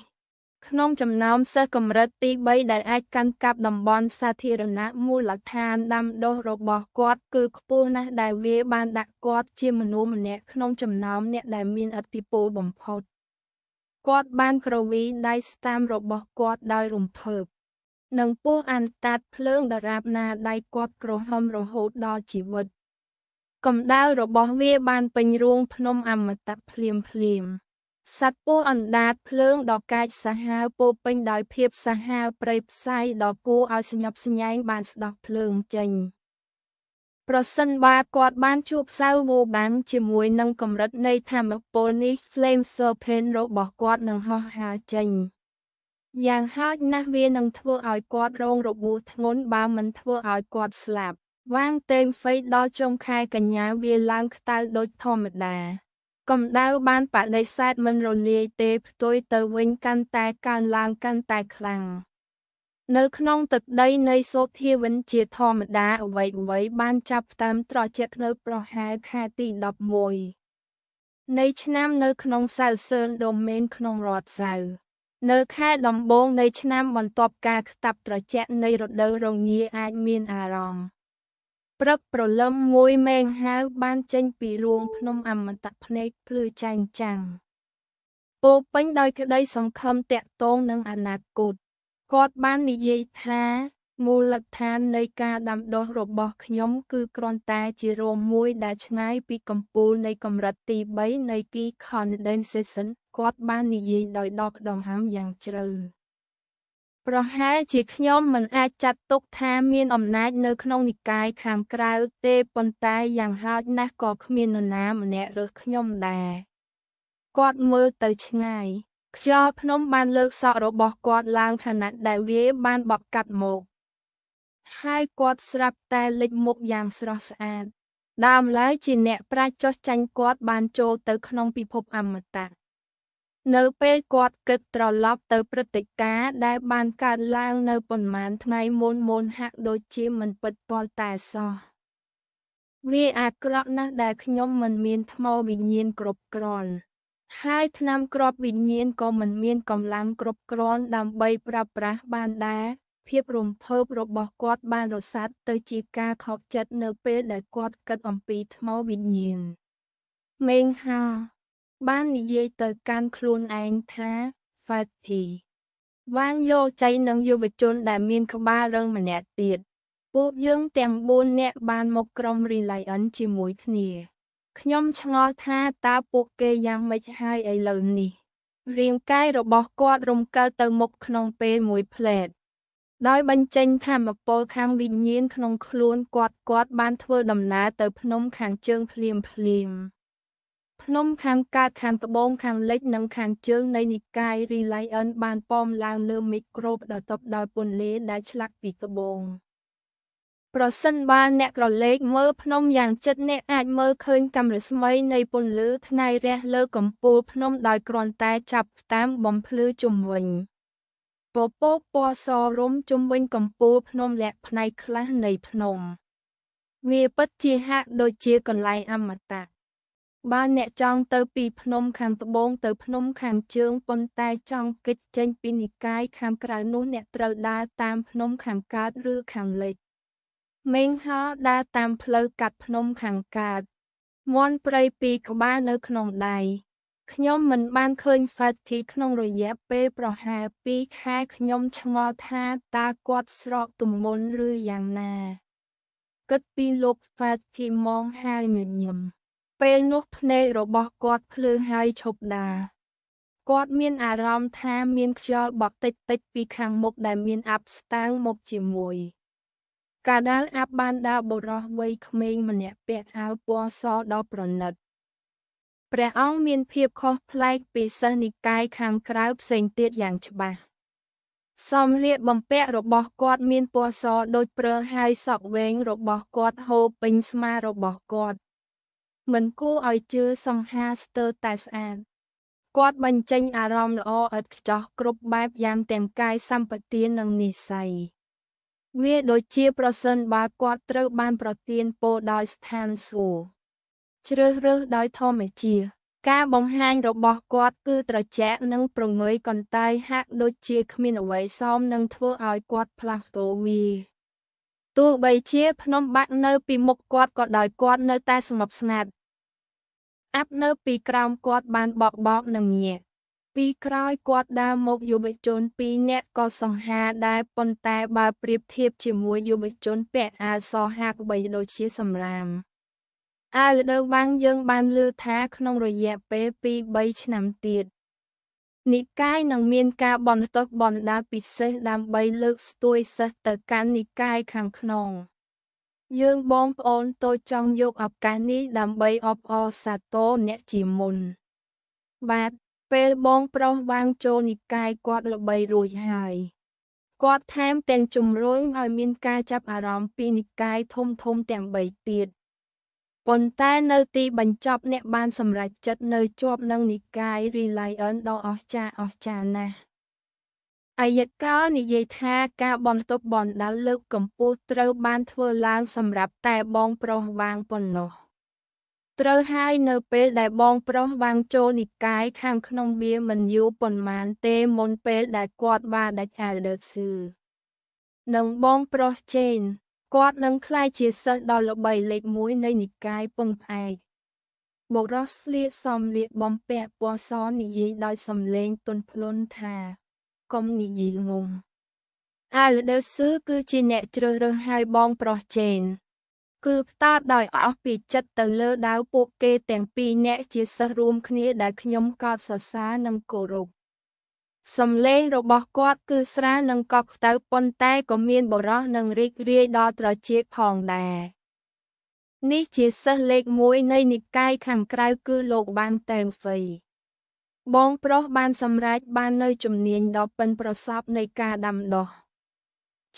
ក្នុងចំណោមសិស្សកម្រិតទី3ដែលអាចកាន់កាប់តំបន់សាធារណៈមូលដ្ឋានដាំដុះរបស់គាត់គឺខ្ពស់ណាស់ដែលវាបានដាក់គាត់ជាមនុស្សម្នាក់ក្នុងចំណោមអ្នកដែលមានឥទ្ធិពលបំផុតគាត់បានគ្រវីដៃស្តាមរបស់គាត់ដោយរំភើបនិងពោះអន្តាតភ្លើងដរាបណាដៃគាត់ក្រហមរហូតដល់ជីវិតកម្ដៅរបស់វាបានពេញរួងភ្នំអមតៈភ្លាមសត្វពស់អណ្ដាតភ្លើងដ៏កាចសាហាវពោពេញដោយភាពសាហាវព្រៃផ្សៃដ៏គួរឲ្យស្ញប់ស្ញែងបានស្ដោះភ្លើងចេញប្រសិនបើគាត់បានជួបសាវវូបាំងជាមួយនឹងកម្រិតនៃធម្មពលនេះ Flame Serpent របស់គាត់នឹងហោះហើរចេញយ៉ាងហោចណាស់វានឹងធ្វើឲ្យគាត់រងរបួសធ្ងន់បើមិនធ្វើឲ្យគាត់ស្លាប់វាងតេងហ្វៃដល់ចុងខែកញ្ញាវាឡើងក្តៅដូចធម្មតាកម្ដៅបានបដិសេធមិនរលាយទេផ្ទុយទៅវិញកាន់តែកើនឡើងកាន់តែខ្លាំងនៅក្នុងទឹកដីនៃសូភាវិនជាធម្មតាអ្វីបានចាប់ផ្ដើមត្រជាក់នៅប្រហែលខែទី11នៃឆ្នាំនៅក្នុងសៅសឿនដូមែនក្នុងរដ្ឋសៅនៅខែដំបូងនៃឆ្នាំបន្ទាប់ការខ្តាប់ត្រជាក់នៃរដូវរងាអាចមានអារម្មណ៍ព្រឹកព្រលឹមមួយមេងហៅបានចេញពីរួងភ្នំអមតៈភ្នែកភ្លឺចែងចាំងពោពេញដោយក្តីសង្ឃឹមតាក់ទងនឹងអនាគតគាត់បាននិយាយថាមូលដ្ឋាននៃការដាំដុះរបស់ខ្ញុំគឺគ្រាន់តែជារោមមួយដែលឆ្ងាយពីកំពូលនៃកម្រិតទី3នៃ Key Condensation គាត់បាននិយាយដោយដកដង្ហើមយ៉ាងជ្រៅប្រហែលជាខ្ញុំមិនអាចចាត់ទុកថាមានអំណាចនៅក្នុងនិកាយខាងក្រៅទេប៉ុន្តែយ៉ាងហោចណាស់ក៏គ្មាននរណាម្នាក់រើសខ្ញុំដែរគាត់មើលទៅឆ្ងាយខ្យល់ភ្នំបានលើកសក់របស់គាត់ឡើងខណៈដែលវាបានបក់កាត់មកហើយគាត់ស្រាប់តែលេចមុខយ៉ាងស្រស់ស្អាតដើមឡើយជាអ្នកប្រាជ្ញចោះចាញ់គាត់បានចូលទៅក្នុងពិភពអមតៈនៅពេលគាត់គិតត្រឡប់ទៅព្រឹត្តិការណ៍ដែលបានកើតឡើងនៅប៉ុន្មានថ្ងៃមុនហាក់ដូចជាមិនពិតទាល់តែសោះវាអាក្រក់ណាស់ដែលខ្ញុំមិនមានថ្មវិញ្ញាណគ្រប់គ្រាន់ហើយថ្នាំគ្រាប់វិញ្ញាណក៏មិនមានកម្លាំងគ្រប់គ្រាន់ដើម្បីប្រើប្រាស់បានដែរភាពរំភើបរបស់គាត់បានរសាត់ទៅជាការខកចិត្តនៅពេលដែលគាត់គិតអំពីថ្មវិញ្ញាណមេងហាបាននិយាយទៅកាន់ខ្លួនឯងថា Fatty វាងយកចៃនឹងយុវជនដែលមានក្បាលរឹងម្នាក់ទៀតពួកយើងទាំង4នាក់បានមកក្រុម Reliance ជាមួយគ្នាខ្ញុំឆ្ងល់ថាតើពួកគេយ៉ាងម៉េចហើយឥឡូវនេះរាងកាយរបស់គាត់រំកិលទៅមុខក្នុងពេលមួយផ្លែតដោយបញ្ចេញថាមពលខាងវិញ្ញាណក្នុងខ្លួនគាត់បានធ្វើដំណើរទៅភ្នំខាងជើងភ្លាម ភ្នំខាងកើតខាងត្បូងខាងលិចនិងខាងជើងនៃនិកាយរីឡៃអិនបានប៉មឡើងលើមីក្រូប្រតបដោយពន្លឺដែលឆ្លាក់ពីត្បូងប្រសិនបើអ្នកក្រឡេកមើលភ្នំយ៉ាងជិតអ្នកអាចមើលឃើញកាំរស្មីនៃពន្លឺថ្ងៃរះលើកំពូលភ្នំដោយគ្រាន់តែចាប់តាមបំភ្លឺជុំវិញពពកពណ៌សរុំជុំវិញកំពូលភ្នំលាក់ផ្នែកខ្លះនៃភ្នំវាពិតជាហាក់ដូចជាកន្លែងអមតៈបើអ្នកចង់ទៅពីភ្នំខាងត្បូងទៅភ្នំខាងជើងប៉ុន្តែចង់គេចចេញពីនិកាយខាងក្រៅនោះអ្នកត្រូវដើរតាមភ្នំខាងកើតឬខាងលិចមេងហោដើរតាមផ្លូវកាត់ភ្នំខាងកើតមាន់ព្រៃពីរក្បាលនៅក្នុងដៃខ្ញុំមិនបានឃើញហ្វាទីក្នុងរយៈពេលប្រហែល2 ខែខ្ញុំឆ្ងល់ថាតើគាត់ស្រកទម្ងន់ឬយ៉ាងណាគិតពីលោកហ្វាទីមងហើយញញឹមពេលនោះភ្នែករបស់គាត់ភ្លឺហើយឈប់ដើរគាត់មានអារម្មណ៍ថាមានខ្យល់បក់តិចៗពីខាងមុខដែលមានអាប់ស្តើងមកជាមួយកាដាលអាប់បានដើរបុរសវ័យក្មេងម្នាក់ពាក់អាវពណ៌សដ៏ប្រណិតព្រះអង្គមានភាពខុសប្លែកពីសិស្សនិកាយខាងក្រៅផ្សេងទៀតយ៉ាងច្បាស់សម្លៀកបំពាក់របស់គាត់មានពណ៌សដូចព្រើហើយសក់វែងរបស់គាត់ហូរពេញស្មារបស់គាត់មិនគួរឲ្យជឿសង្ហាស្ទើរតែស្អាតគាត់បញ្ចេញអារម្មណ៍ល្អឥតខ្ចោះគ្រប់បែបយ៉ាងទាំងកាយសម្បទានិងនិស្ស័យវាដូចជាប្រសិនបើគាត់ត្រូវបានប្រទានពរដោយស្ថានសួគ៌ជ្រើសរើសដោយធម្មជាតិការបង្ហាញរបស់គាត់គឺត្រជាក់និងប្រងើយកន្តើយហាក់ដូចជាគ្មានអ្វីសមនឹងធ្វើឲ្យគាត់ផ្លាស់ប្ដូរវាទោះបីជាភ្នំបាក់នៅពីមុខគាត់ក៏ដោយគាត់នៅតែស្ងប់ស្ងាត់អាប់នៅពីក្រោមគាត់បានបកនិងញាក់ពីក្រោយគាត់ដើរមកយុវជន2 នាក់ក៏សង្ហាដែរប៉ុន្តែបើប្រៀបធៀបជាមួយយុវជនពាក់អាវសហាក់បីដូចជាសម្រាមអាវលើវាំងយើងបានឮថាក្នុងរយៈពេល 2-3 ឆ្នាំទៀតនិកាយនឹងមានការបណ្តុះបណ្តាលពិសេសដើម្បីលើកស្ទួយសិស្សទៅកាន់និកាយខាងក្នុងយើងបងប្អូនតូចចង់យកឱកាសនេះដើម្បីអបអរសាទរអ្នកជាមុនបាទពេលបងប្រុសវាងចូលនិកាយគាត់ល្បីរួចហើយគាត់ថែមទាំងជំរុញឲ្យមានការចាប់អារម្មណ៍ពីនិកាយធំទាំង3ទៀតប៉ុន្តែនៅទីបញ្ចប់អ្នកបានសម្រេចចិត្តនៅជាប់នឹងនិកាយរីឡៃអិនដ៏អស្ចារ្យណាស់អយកាលនិយាយថាការបន្ទប់បណ្ដាលលើកកម្ពស់ត្រូវបានធ្វើឡើងសម្រាប់តែបងប្រុសវាងប៉ុណ្ណោះត្រូវហើយនៅពេលដែលបងប្រុសវាងចូលនិកាយខាងក្នុងវាមិនយូរប៉ុន្មានទេមុនពេលដែលគាត់បានដាច់អាវដឺស៊ឺនិងបងប្រុសជេនគាត់នឹងក្លាយជាសិស្សដ៏ល្បីលេខ1នៃនិកាយពឹងផ្អែកបុរសស្លៀកសម្លៀកបំពាក់ពណ៌សនិយាយដោយសំឡេងទន់ភ្លន់ថាកុំនិយាយងងអាវដឺស៊ឺគឺជាអ្នកជ្រើសរើសឲ្យបងប្រុសជេនគឺផ្ដោតដោយអស់ពីចិត្តទៅលើដាវពួកគេទាំង2នាក់ជាសិស្សរួមគ្នាដែលខ្ញុំកោតសរសើរនិងគោរពសំឡេងរបស់គាត់គឺស្រាលនិងកក់ក្ដៅប៉ុន្តែក៏មានបរោះនិងរីករាយដល់ត្រចៀកផងដែរនេះជាសិស្សលេខ1នៃនិកាយខាងក្រៅគឺលោកបានតែងហ្វៃបងប្រុសបានសម្រេចបាននៅជំនាញដ៏ប៉ិនប្រសប់នៃការដាំដុះ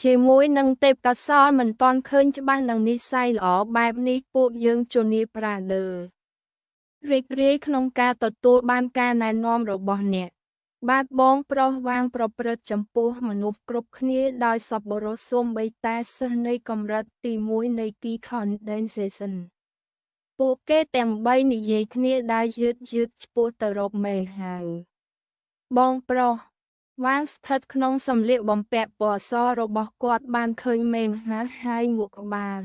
ជាមួយនឹងទេពកោសល្យមិនទាន់ឃើញច្បាស់នឹងនិស្ស័យល្អបែបនេះពួកយើងជនីប្រាដឺរីករាយក្នុងការទទួលបានការណែនាំរបស់អ្នកបាទបងប្រុសវាងប្រព្រឹត្តចំពោះមនុស្សគ្រប់គ្នាដោយសប្បុរសសូម្បីតែសិស្សនៃកម្រិតទី1នៃ Key Condensation ពួកគេទាំង3និយាយគ្នាដែលយឺតឆ្ពោះទៅរកមេហៅបងប្រុសវាងស្ថិតក្នុងសម្លៀកបំពាក់ពណ៌សរបស់គាត់បានឃើញមេហើយងក់ក្បាល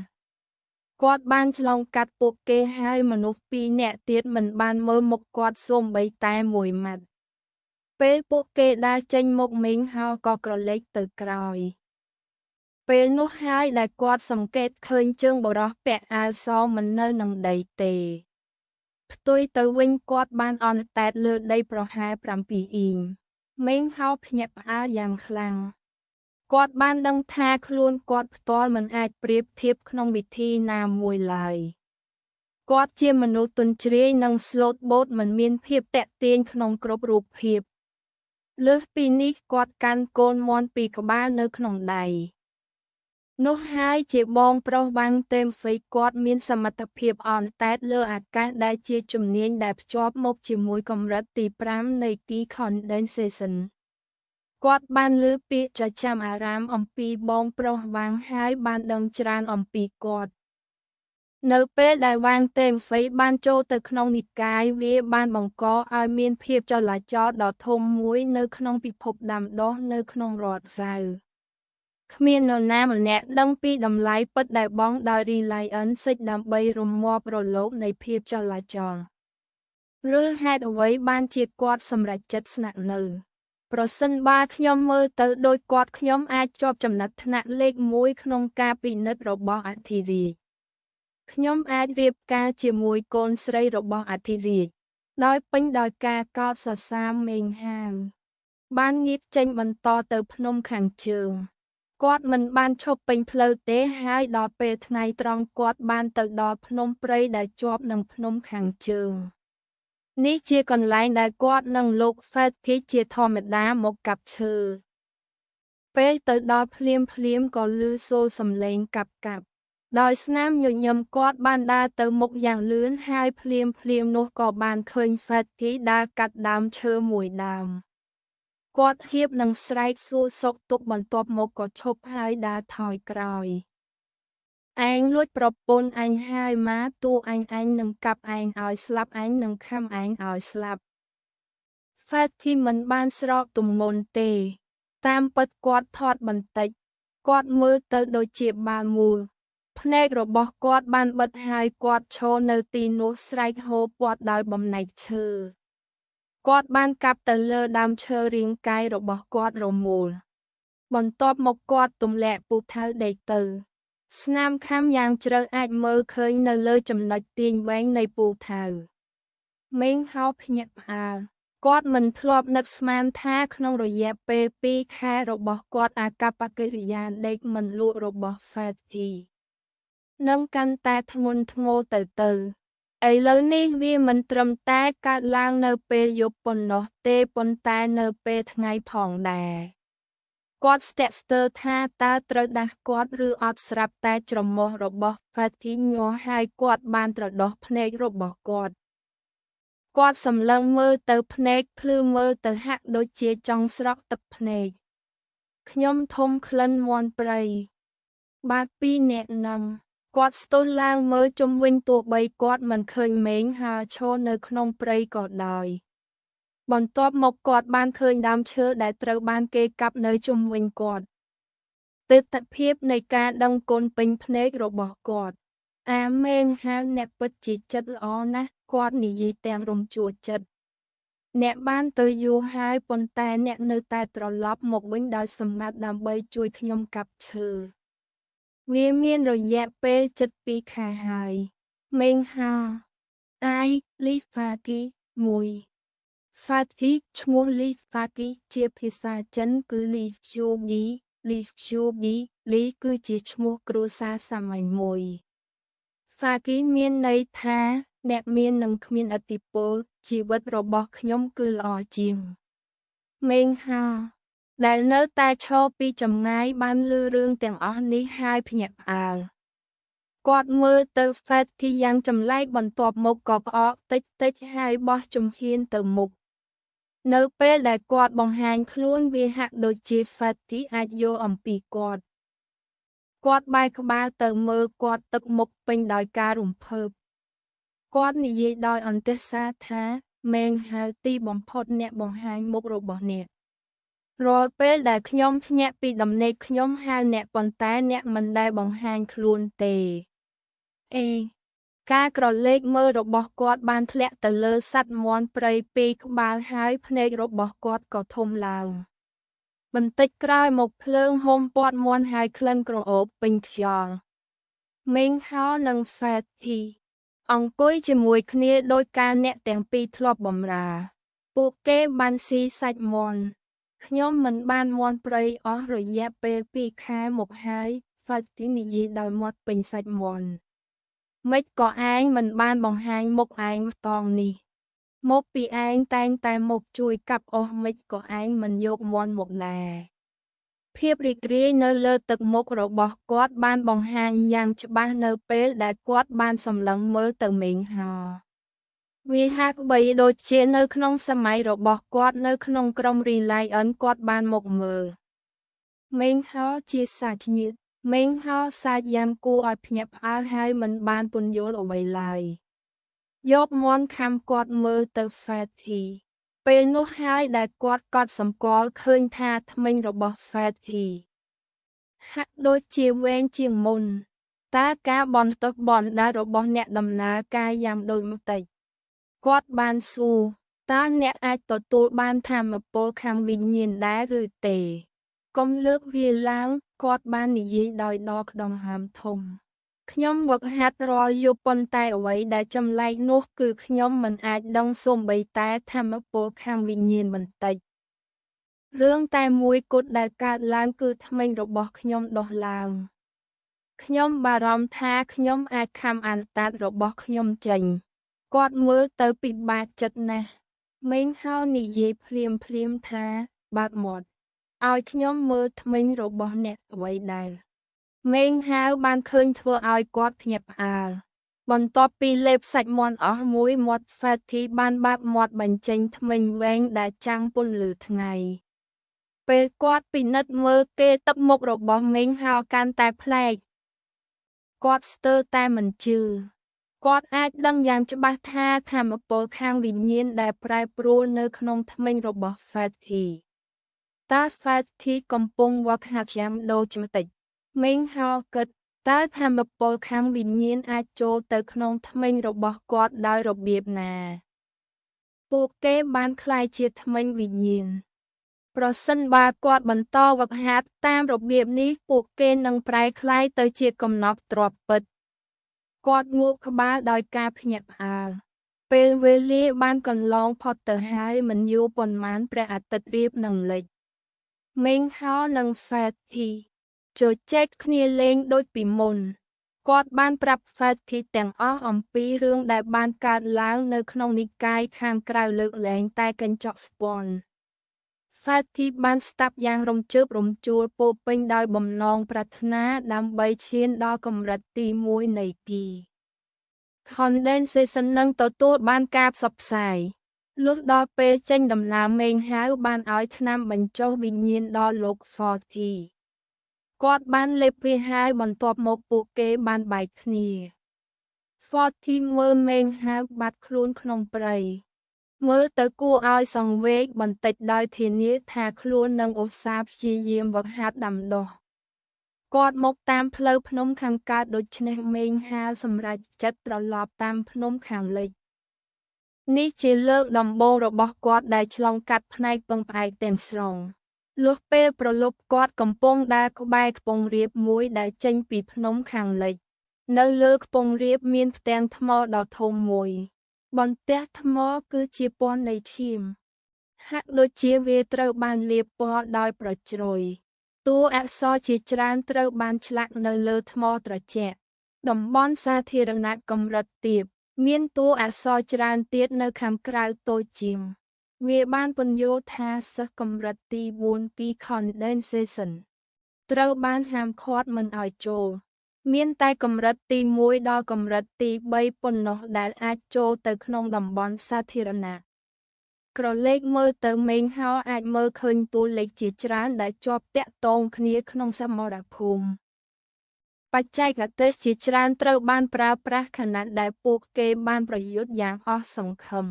គាត់បានឆ្លងកាត់ពួកគេហើយមនុស្ស2នាក់ទៀតមិនបានមើលមុខគាត់សូម្បីតែមួយម៉ាត់ពេលពួកគេដើរចេញមុខមេងហោក៏ក្រឡេកទៅក្រោយពេលនោះហើយដែលគាត់សង្កេតឃើញជើងបុរសពាក់អាវសមិននៅនឹងដីទេផ្ទុយទៅវិញគាត់បានអន្តែតលើដីប្រហែល7 អ៊ីងមេងហោភ្ញាក់ផ្អើលយ៉ាងខ្លាំងគាត់បានដឹងថាខ្លួនគាត់ផ្ទាល់មិនអាចប្រៀបធៀបក្នុងវិធីណាមួយឡើយ គាត់ជាមនុស្សទន់ជ្រាយនិងស្លូតបូតមិនមានភាពតាក់ទាញក្នុងគ្រប់រូបភាពលើសពីនេះគាត់កាន់កូនមាន់ពីរក្បាលនៅក្នុងដៃនោះហើយជាបងប្រុសវ៉ាងតេមហ្វេគាត់មានសមត្ថភាពអនតែតលើអាកាសដែលជាជំនាញដែលភ្ជាប់មកជាមួយកម្រិតទី5នៃ Key Condensation គាត់បានឮពាក្យចចាមអារាមអំពីបងប្រុសវ៉ាងហើយបានដឹងច្រើនអំពីគាត់នៅពេលដែលវ៉ាងតេមហ្វេបានចូលទៅក្នុងនិកាយវាបានបង្កឲ្យមានភាពចលាចលដ៏ធំមួយនៅក្នុងពិភពដាំដុះនៅក្នុងរដ្ឋហ្សាវគ្មាននរណាម្នាក់ដឹងពីតម្លៃពិតដែលបង់ដោយ Reliance ដើម្បីរមាប់រលកនៃភាពចលាចលឬហេតុអ្វីបានជាគាត់សម្រេចចិត្តស្នាក់នៅប្រសិនបើខ្ញុំមើលទៅដោយគាត់ខ្ញុំអាចជាប់ចំណាត់ថ្នាក់លេខ1ក្នុងការពិនិត្យរបស់អធិរាជខ្ញុំអាចរៀបការជាមួយកូនស្រីរបស់អធិរាជដោយពេញដោយការកោតសរសើរមេងហាវបានងៀតចេញបន្តទៅភ្នំខាងជើងគាត់មិនបានឈប់ពេញផ្លូវទេហើយដល់ពេលថ្ងៃត្រង់គាត់បានទៅដល់ភ្នំព្រៃដែលជាប់នឹងភ្នំខាងជើងនេះជាកន្លែងដែលគាត់និងលោក Fatty ជាធម្មតាមកកាប់ឈើពេលទៅដល់ភ្លាមក៏ឮសូរសំឡេងកាប់ដោយស្នាមញញឹមគាត់បានដើរទៅមុខយ៉ាងលឿនហើយភ្លាមនោះក៏បានឃើញ Fatty ដើរកាត់ដើមឈើមួយដើមគាត់ហៀបនឹងស្រែកសួរសុខទុក្ខបន្ទាប់មកក៏ឈប់ហើយដើរថយក្រោយឯងលួចប្រពន្ធអញហើយម៉ាតួអញនឹងកាប់ឯងឲ្យស្លាប់ឯងនឹងខំឯងឲ្យស្លាប់ Fatty មិនបានស្រកទម្ងន់ទេតាមពិតគាត់ថត់បន្តិចគាត់មើលទៅដូចជាបាល់មូលភ្នែករបស់គាត់បានបិទហើយគាត់ឈរនៅទីនោះស្រែកហូរព័ទ្ធដោយបំណែកឈើគាត់បានកាប់ទៅលើដើមឈើរាងកាយរបស់គាត់រមូលបន្ទាប់មកគាត់ទម្លាក់ពូថៅដេកទៅស្នាមខាំយ៉ាងជ្រៅអាចមើលឃើញនៅលើចំណុចទាញវែងនៃពូថៅមេងហៅភ្ញាក់ផ្អើលគាត់មិនធ្លាប់នឹកស្មានថាក្នុងរយៈពេល2 ខែរបស់គាត់អាកប្បកិរិយាដេកមិនលក់របស់ Fatty នឹងកាន់តែធ្ងន់ធ្ងរទៅឥឡូវនេះវាមិនត្រឹមតែកើតឡើងនៅពេលយប់ប៉ុណ្ណោះទេប៉ុន្តែនៅពេលថ្ងៃផងដែរគាត់ស្ទាក់ស្ទើរថាតើត្រូវដាស់គាត់ឬអត់ស្រាប់តែច្រមុះរបស់ Fatty ញ័រហើយគាត់បានត្រដោះភ្នែករបស់គាត់សម្លឹងមើលទៅភ្នែកភ្លឺមើលទៅហាក់ដូចជាចង់ស្រក់ទឹកភ្នែកខ្ញុំធំក្លិនមាន់ព្រៃបាទ2នាក់នឹងគាត់ស្ទុះឡើងមើលជុំវិញទោះបីគាត់មិនឃើញមេងហើរឈរនៅក្នុងព្រៃក៏ដោយបន្ទាប់មកគាត់បានឃើញដើមឈើដែលត្រូវបានគេកាប់នៅជុំវិញគាត់ទិដ្ឋភាពនៃការដឹងគុណពេញភ្នែករបស់គាត់អាមេងហាវអ្នកពិតជាចិត្តល្អណាស់គាត់និយាយទាំងរំជួលចិត្តអ្នកបានទៅយូរហើយប៉ុន្តែអ្នកនៅតែត្រឡប់មកវិញដោយសម្ងាត់ដើម្បីជួយខ្ញុំកាប់ឈើវាមានរយៈពេលជិត2 ខែហើយមេងហាលីហ្វាគី1 Fatty ឈ្មោះលីហ្វាគីជាភាសាចិនគឺលីជូប៊ីលីគឺជាឈ្មោះគ្រួសារសាមញ្ញមួយFatty មានន័យថាអ្នកមាននិងគ្មានឥទ្ធិពលជីវិតរបស់ខ្ញុំគឺល្អជាងមេងហាដែលនៅតែឈរពីចម្ងាយបានឮរឿងទាំងអស់នេះហើយភ្ញាក់ផ្អើលគាត់មើលទៅ Fatty យ៉ាងចម្លែកបន្ទាប់មកក៏ផ្អកតិចហើយបោះជំហានទៅមុខនៅពេលដែលគាត់បង្ហាញខ្លួនវាហាក់ដូចជា Fatty អាចយល់អំពីគាត់បែរក្បាលទៅមើលគាត់ទឹកមុខពេញដោយការរំភើបគាត់និយាយដោយអន្ទះសារថាមេងហៅទីបំផុតអ្នកបង្ហាញមុខរបស់អ្នករាល់ពេលដែលខ្ញុំភ្ញាក់ពីដំណេកខ្ញុំហៅអ្នកប៉ុន្តែអ្នកមិនដែលបង្ហាញខ្លួនទេការក្រឡេកមើលរបស់គាត់បានធ្លាក់ទៅលើសត្វមាន់ព្រៃ2 ក្បាលហើយភ្នែករបស់គាត់ក៏ធំឡើងបន្តិចក្រោយមកភ្លើងហុំព័ទ្ធមាន់ហើយក្លិនក្រអូបពេញខ្យល់មេងហោនិង Fatty អង្គុយជាមួយគ្នាដោយការអ្នកទាំងពីរធ្លាប់បម្រើពួកគេបានស៊ីសាច់មាន់ខ្ញុំមិនបានមាន់ព្រៃអស់រយៈពេល2 ខែមកហើយ Fatty និយាយដោយមាត់ពេញសាច់មាន់ Mấy có ai mình ban bằng hai một ai tòng nì. Một bị ai tang tai một chui cặp ô mấy có ai mình dột mòn một là. ភាពរីករាយនៅលើទឹកមុខរបស់គាត់បានបង្ហាញយ៉ាងច្បាស់នៅពេលដែលគាត់បានសម្លឹងមើលទៅមេងហោវាហាក់បីដូចជានៅក្នុងសម័យរបស់គាត់នៅក្នុងក្រុមរីឡាយអិនគាត់បានមកមើលមេងហោជាសាច់ញាតិមេងហោសាច់យ៉ាងគួរឲ្យភ្ញាក់ផ្អើលហើយមិនបានពន្យល់អ្វីឡើយយកមន់ខំគាត់មើលទៅហ្វេធីពេលនោះហើយដែលគាត់កត់សម្គាល់ឃើញថាធ្មេញរបស់ហ្វេធីហាក់ដូចជាវែងជាងមុនតើការបន់ទុកបន់ដារបស់អ្នកដំណើរការយ៉ាងដូចម្តេចគាត់បានសួរតើអ្នកអាចទទួលបានថាមពលខាងវិញ្ញាណដែរឬទេកុំលើកវាឡើងគាត់បាននិយាយដោយដកដង្ហើមធំខ្ញុំវឹកហាត់រាល់យប់ប៉ុន្តែអ្វីដែលចម្លែកនោះគឺខ្ញុំមិនអាចដឹងសូម្បីតែថាមពលខាងវិញ្ញាណបន្តិចរឿងតែមួយគត់ដែលកើតឡើងគឺធ្មេញរបស់ខ្ញុំដុះឡើងខ្ញុំបារម្ភថាខ្ញុំអាចខំអណ្តាតរបស់ខ្ញុំចេញគាត់មើលទៅពិបាកចិត្តណាស់មេងហៅនិយាយភ្លាមថាបើកមាត់ឲ្យខ្ញុំមើលធ្មេញរបស់អ្នកអ្វីដែរមេងហៅបានឃើញធ្វើឲ្យគាត់ភ្ញាក់ផ្អើលបន្ទាប់ពីលេបសាច់មាន់អស់មួយមាត់ហ្វេធីបានបើកមាត់បញ្ចេញធ្មេញវែងដែលចាំងពន្លឺថ្ងៃពេលគាត់ពិនិត្យមើលគេទឹកមុខរបស់មេងហៅកាន់តែប្លែកគាត់ស្ទើរតែមិនជឿគាត់អាចដឹងយ៉ាងច្បាស់ថាថាមពលខាងវិញ្ញាណដែលប្រែប្រួលនៅក្នុងធ្មេញរបស់ហ្វេធីតើហ្វេធីកំពុងវឹកហាត់យ៉ាងដូច្នេះមេងហៅគិតតើថាមពលខាងវិញ្ញាណអាចចូលទៅក្នុងធ្មេញរបស់គាត់ដោយរបៀបណាពួកគេបានក្លាយជាធ្មេញវិញ្ញាណប្រសិនបើគាត់បន្តវឹកហាត់តាមរបៀបនេះពួកគេនឹងប្រែក្លាយទៅជាកំណប់ទ្រព្យពិតគាត់ងក់ក្បាលដោយការភ្ញាក់ផ្អើលពេលវេលាបានកន្លងផុតទៅហើយមិនយូរប៉ុន្មានព្រះអាទិត្យរៀបនឹងលិចមេងហោនិងហ្វេធីជជែកគ្នាលេងដូចពីមុនគាត់បានប្រាប់ហ្វេធីទាំងអស់អំពីរឿងដែលបានកើតឡើងនៅក្នុងនិកាយខាងក្រៅលើកលែងតែកញ្ចក់ស្ពាន់ហ្វេធីបានស្ដាប់យ៉ាងរំជើបរំជួលពោពេញដោយបំណងប្រាថ្នាដើម្បីឈានដល់កម្រិតទី1នៃគី Condensation នឹងទទួលបានការផ្សព្វផ្សាយលុះដល់ពេលចេញដំណើរមេងហៅបានឲ្យថ្នាំបញ្ចុះវិញ្ញាណដល់លោក Forty គាត់បានលេបវាហើយបន្ទាប់មកពួកគេបានបែកគ្នា Forty មើលមេងហៅបាត់ខ្លួនក្នុងព្រៃមើលទៅគួរឲ្យសង្វេគបន្តិចដោយធានាថាខ្លួននឹងឧស្សាហ៍ព្យាយាមវឹកហាត់ដាំដុះគាត់មកតាមផ្លូវភ្នំខាងកើតដូច្នេះមេងហាវសម្រេចចិត្តត្រឡប់តាមភ្នំខាងលិចនេះជាលើកដំបូងរបស់គាត់ដែលឆ្លងកាត់ផ្នែកពឹងផ្អែកទាំងស្រុងលុះពេលប្រលប់គាត់កំពុងដើរក្បែរខ្ពង់រាបមួយដែលចេញពីភ្នំខាងលិចនៅលើខ្ពង់រាបមានផ្ទាំងថ្មដ៏ធំមួយបន្ទះថ្មគឺជាពណ៌នៃឈាមហាក់ដូចជាវាត្រូវបានលាបពណ៌ដោយប្រជ្រោយតួអក្សរជាច្រើនត្រូវបានឆ្លាក់នៅលើថ្មត្រជាក់តំបន់សាធារណៈកម្រិតទាបមានតួអក្សរច្រើនទៀតនៅខាងក្រៅតូចជាងវាបានពន្យល់ថាសិស្សកម្រិតទី4ពី Condensation ត្រូវបានហាមឃាត់មិនឲ្យចូលមានតែកម្រិតទី1ដល់កម្រិតទី3ប៉ុណ្ណោះដែលអាចចូលទៅក្នុងតំបន់សាធារណៈក្រឡេកមើលទៅមេងហោអាចមើលឃើញតួលេខជាច្រើនដែលជាប់តាក់ទងគ្នាក្នុងសមរភូមិបច្ចេកទេសជាច្រើនត្រូវបានប្រើប្រាស់ខណៈដែលពួកគេបានប្រយុទ្ធយ៉ាងអស់សង្ឃឹម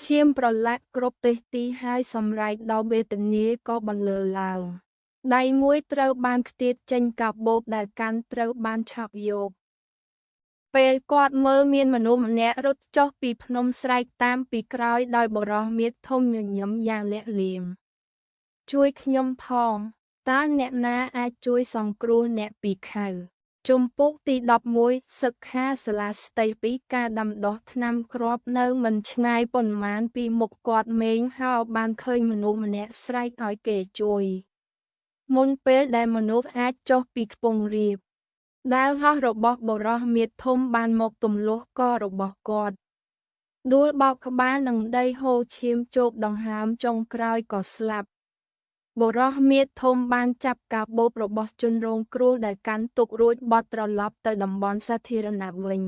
ឈាមប្រឡាក់គ្រប់ទិសទីហើយសម្រែកដល់វេទនាក៏បន្លឺឡើងដៃមួយត្រូវបានខ្ទាតចេញកាបូបដែលកាន់ត្រូវបានឆក់យកពេលគាត់មើលមានមនុស្សម្នាក់រត់ចុះពីភ្នំស្រែកតាមពីក្រោយដោយបុរសមាសធំញញឹមយ៉ាងលាក់លៀមជួយខ្ញុំផងតើអ្នកណាអាចជួយសង្គ្រោះអ្នកពីខៅជំពូកទី11សិក្ខាសាលាស្តីពីការដាំដុះថ្នាំគ្រាប់នៅមិនឆ្ងាយប៉ុន្មានពីមុខគាត់មេងហៅបានឃើញមនុស្សម្នាក់ស្រែកឲ្យគេជួយមុនពេលដែលមនុស្សអាចចុះពីខ្ពង់រាប ដែលហោះរបស់បុរសមៀតធំបានមកទម្លាស់ករបស់គាត់ដួលបោកក្បាលនឹងដីហូរឈាមជោកដង្ហើមចុងក្រោយក៏ស្លាប់បុរសមៀតធំបានចាប់កាបូបរបស់ជនរងគ្រោះដែលកាន់ទុករួចបត់ត្រឡប់ទៅតំបន់សាធារណៈវិញ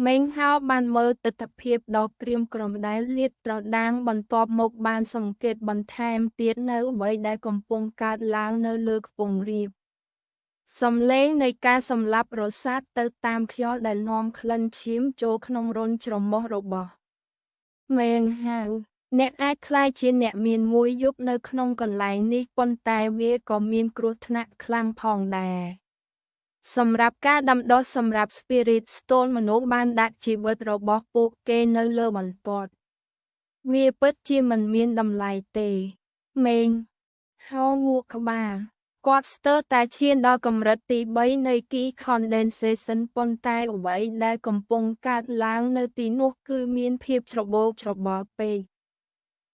មេងហោបានមើលទិដ្ឋភាពដ៏ក្រៀមក្រំដែលលាតត្រដាងបន្ទាប់មកបានសង្កេតបន្ថែមទៀតនៅអ្វីដែលកំពុងកើតឡើងនៅលើខ្ពង់រាបសំឡេងនៃការសម្លាប់រសាត់ទៅតាមខ្យល់ដែលនាំក្លិនឈាមចូលក្នុងរន្ធច្រមុះរបស់មេងហៅអ្នកអាចក្លាយជាអ្នកមានមួយយប់នៅក្នុងកន្លែងនេះប៉ុន្តែវាក៏មានគ្រោះថ្នាក់ខ្លាំងផងដែរសម្រាប់ការដាំដុះសម្រាប់ Spirit Stone មនុស្សបានដាក់ជីវិតរបស់ពួកគេនៅលើបន្ទាត់វាពិតជាមិនមានតម្លៃទេមេងហៅងក់ក្បាលគាត់ស្ទើរតែឈានដល់កម្រិតទី3នៃ Key Condensation ប៉ុន្តែអ្វីដែលកំពុងកើតឡើងនៅទីនោះគឺមានភាពច្របូកច្របល់ពេក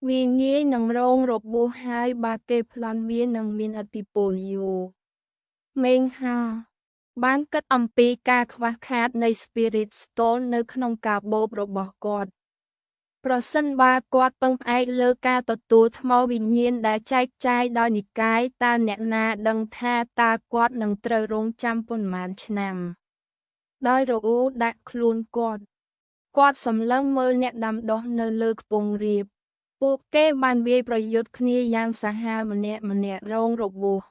វាងាយនឹងរងរបួសហើយបើគេប្លន់វានឹងមានឥទ្ធិពលយូរមេងហាបានគិតអំពីការខ្វះខាតនៃ Spirit Stone នៅក្នុងកាបូបរបស់គាត់ប្រសិនបើគាត់ពឹងផ្អែកលើការទទួលថ្មវិញ្ញាណដែលចែកចាយដោយនិកាយតើអ្នកណាដឹងថាតើគាត់នឹងត្រូវរងចាំប៉ុន្មានឆ្នាំដោយរអ៊ូដាក់ខ្លួនគាត់សម្លឹងមើលអ្នកដាំដុះនៅលើខ្ពង់រាបពួកគេបានវាយប្រយុទ្ធគ្នាយ៉ាងសាហាវម្នាក់រងរបួស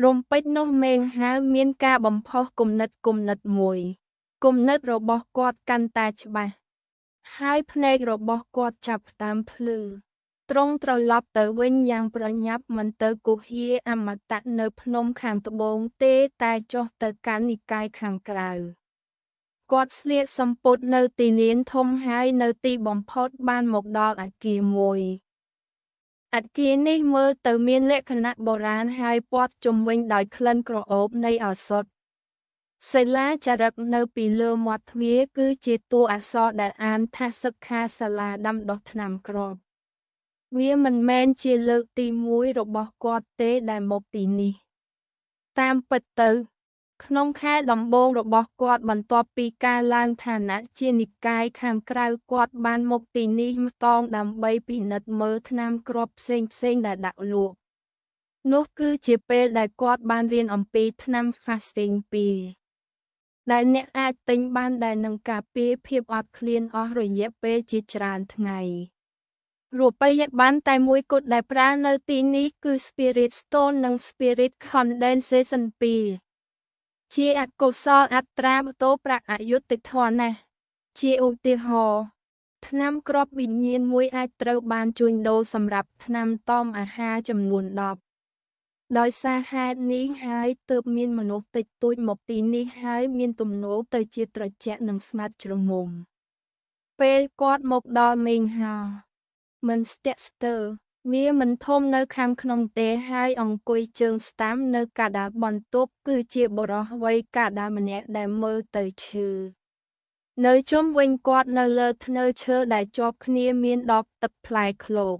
រំពេចនោះមេងហៅមានការបំផុសគំនិតមួយគំនិតរបស់គាត់កាន់តែច្បាស់ហើយភ្នែករបស់គាត់ចាប់ផ្ដើមភ្លឺទ្រង់ត្រឡប់ទៅវិញយ៉ាងប្រញាប់មិនទៅគុហាអមតៈនៅភ្នំខាងត្បូងទេតែចុះទៅកាន់និកាយខាងក្រៅគាត់ស្លៀកសំពត់នៅទីលានធំហើយនៅទីបំផុតបានមកដល់អគារមួយអគារនេះមើលទៅមានលក្ខណៈបុរាណហើយព័ទ្ធជុំវិញដោយក្លិនក្រអូបនៃឱសថសិលាចារឹកនៅពីលើមាត់ទ្វារគឺជាតួអក្សរដែលអានថាសិក្ខាសាលាដាំដុះថ្នាំគ្រាប់វាមិនមែនជាលើកទី1របស់គាត់ទេដែលមកទីនេះតាមពិតទៅក្នុងខែដំបូងរបស់គាត់បន្ទាប់ពីការឡើងឋានៈជានិកាយខាងក្រៅគាត់បានមកទីនេះម្តងដើម្បីពិនិត្យមើលថ្នាំគ្រាប់ផ្សេងដែលដាក់លក់នោះគឺជាពេលដែលគាត់បានរៀនអំពីថ្នាំ Fasting 2ដែលអ្នកអាចទិញបានដែលនឹងការពារភាពអត់ឃ្លានអស់រយៈពេលជាច្រើនថ្ងៃរូបិយប័ណ្ណតែមួយគត់ដែលប្រើនៅទីនេះគឺ Spirit Stone និង Spirit Condensation 2ជាអកុសលអត្រាបតោប្រាក់អយុត្តិធម៌ណាស់ជាឧទាហរណ៍ថ្នាំគ្រាប់វិញ្ញាណមួយអាចត្រូវបានជួញដូរសម្រាប់ថ្នាំតមអាហារចំនួន10ដោយសារហេតុនេះហើយទើបមានមនុស្សតិចតួចមកទីនេះហើយមានទំនោរទៅជាត្រជាក់និងស្មាត់ជ្រងំពេលគាត់មកដល់មេងហាមិនស្ទាក់ស្ទើរវាមិនធំនៅខាងក្នុងទេហើយអង្គុយជើងស្តាំនៅកណ្ដាលបន្ទប់គឺជាបុរសវ័យកណ្ដាលម្នាក់ដែលមើលទៅឈឺនៅជុំវិញគាត់នៅលើធ្នើឈើដែលជាប់គ្នាមានដបទឹកផ្លែឃ្លោក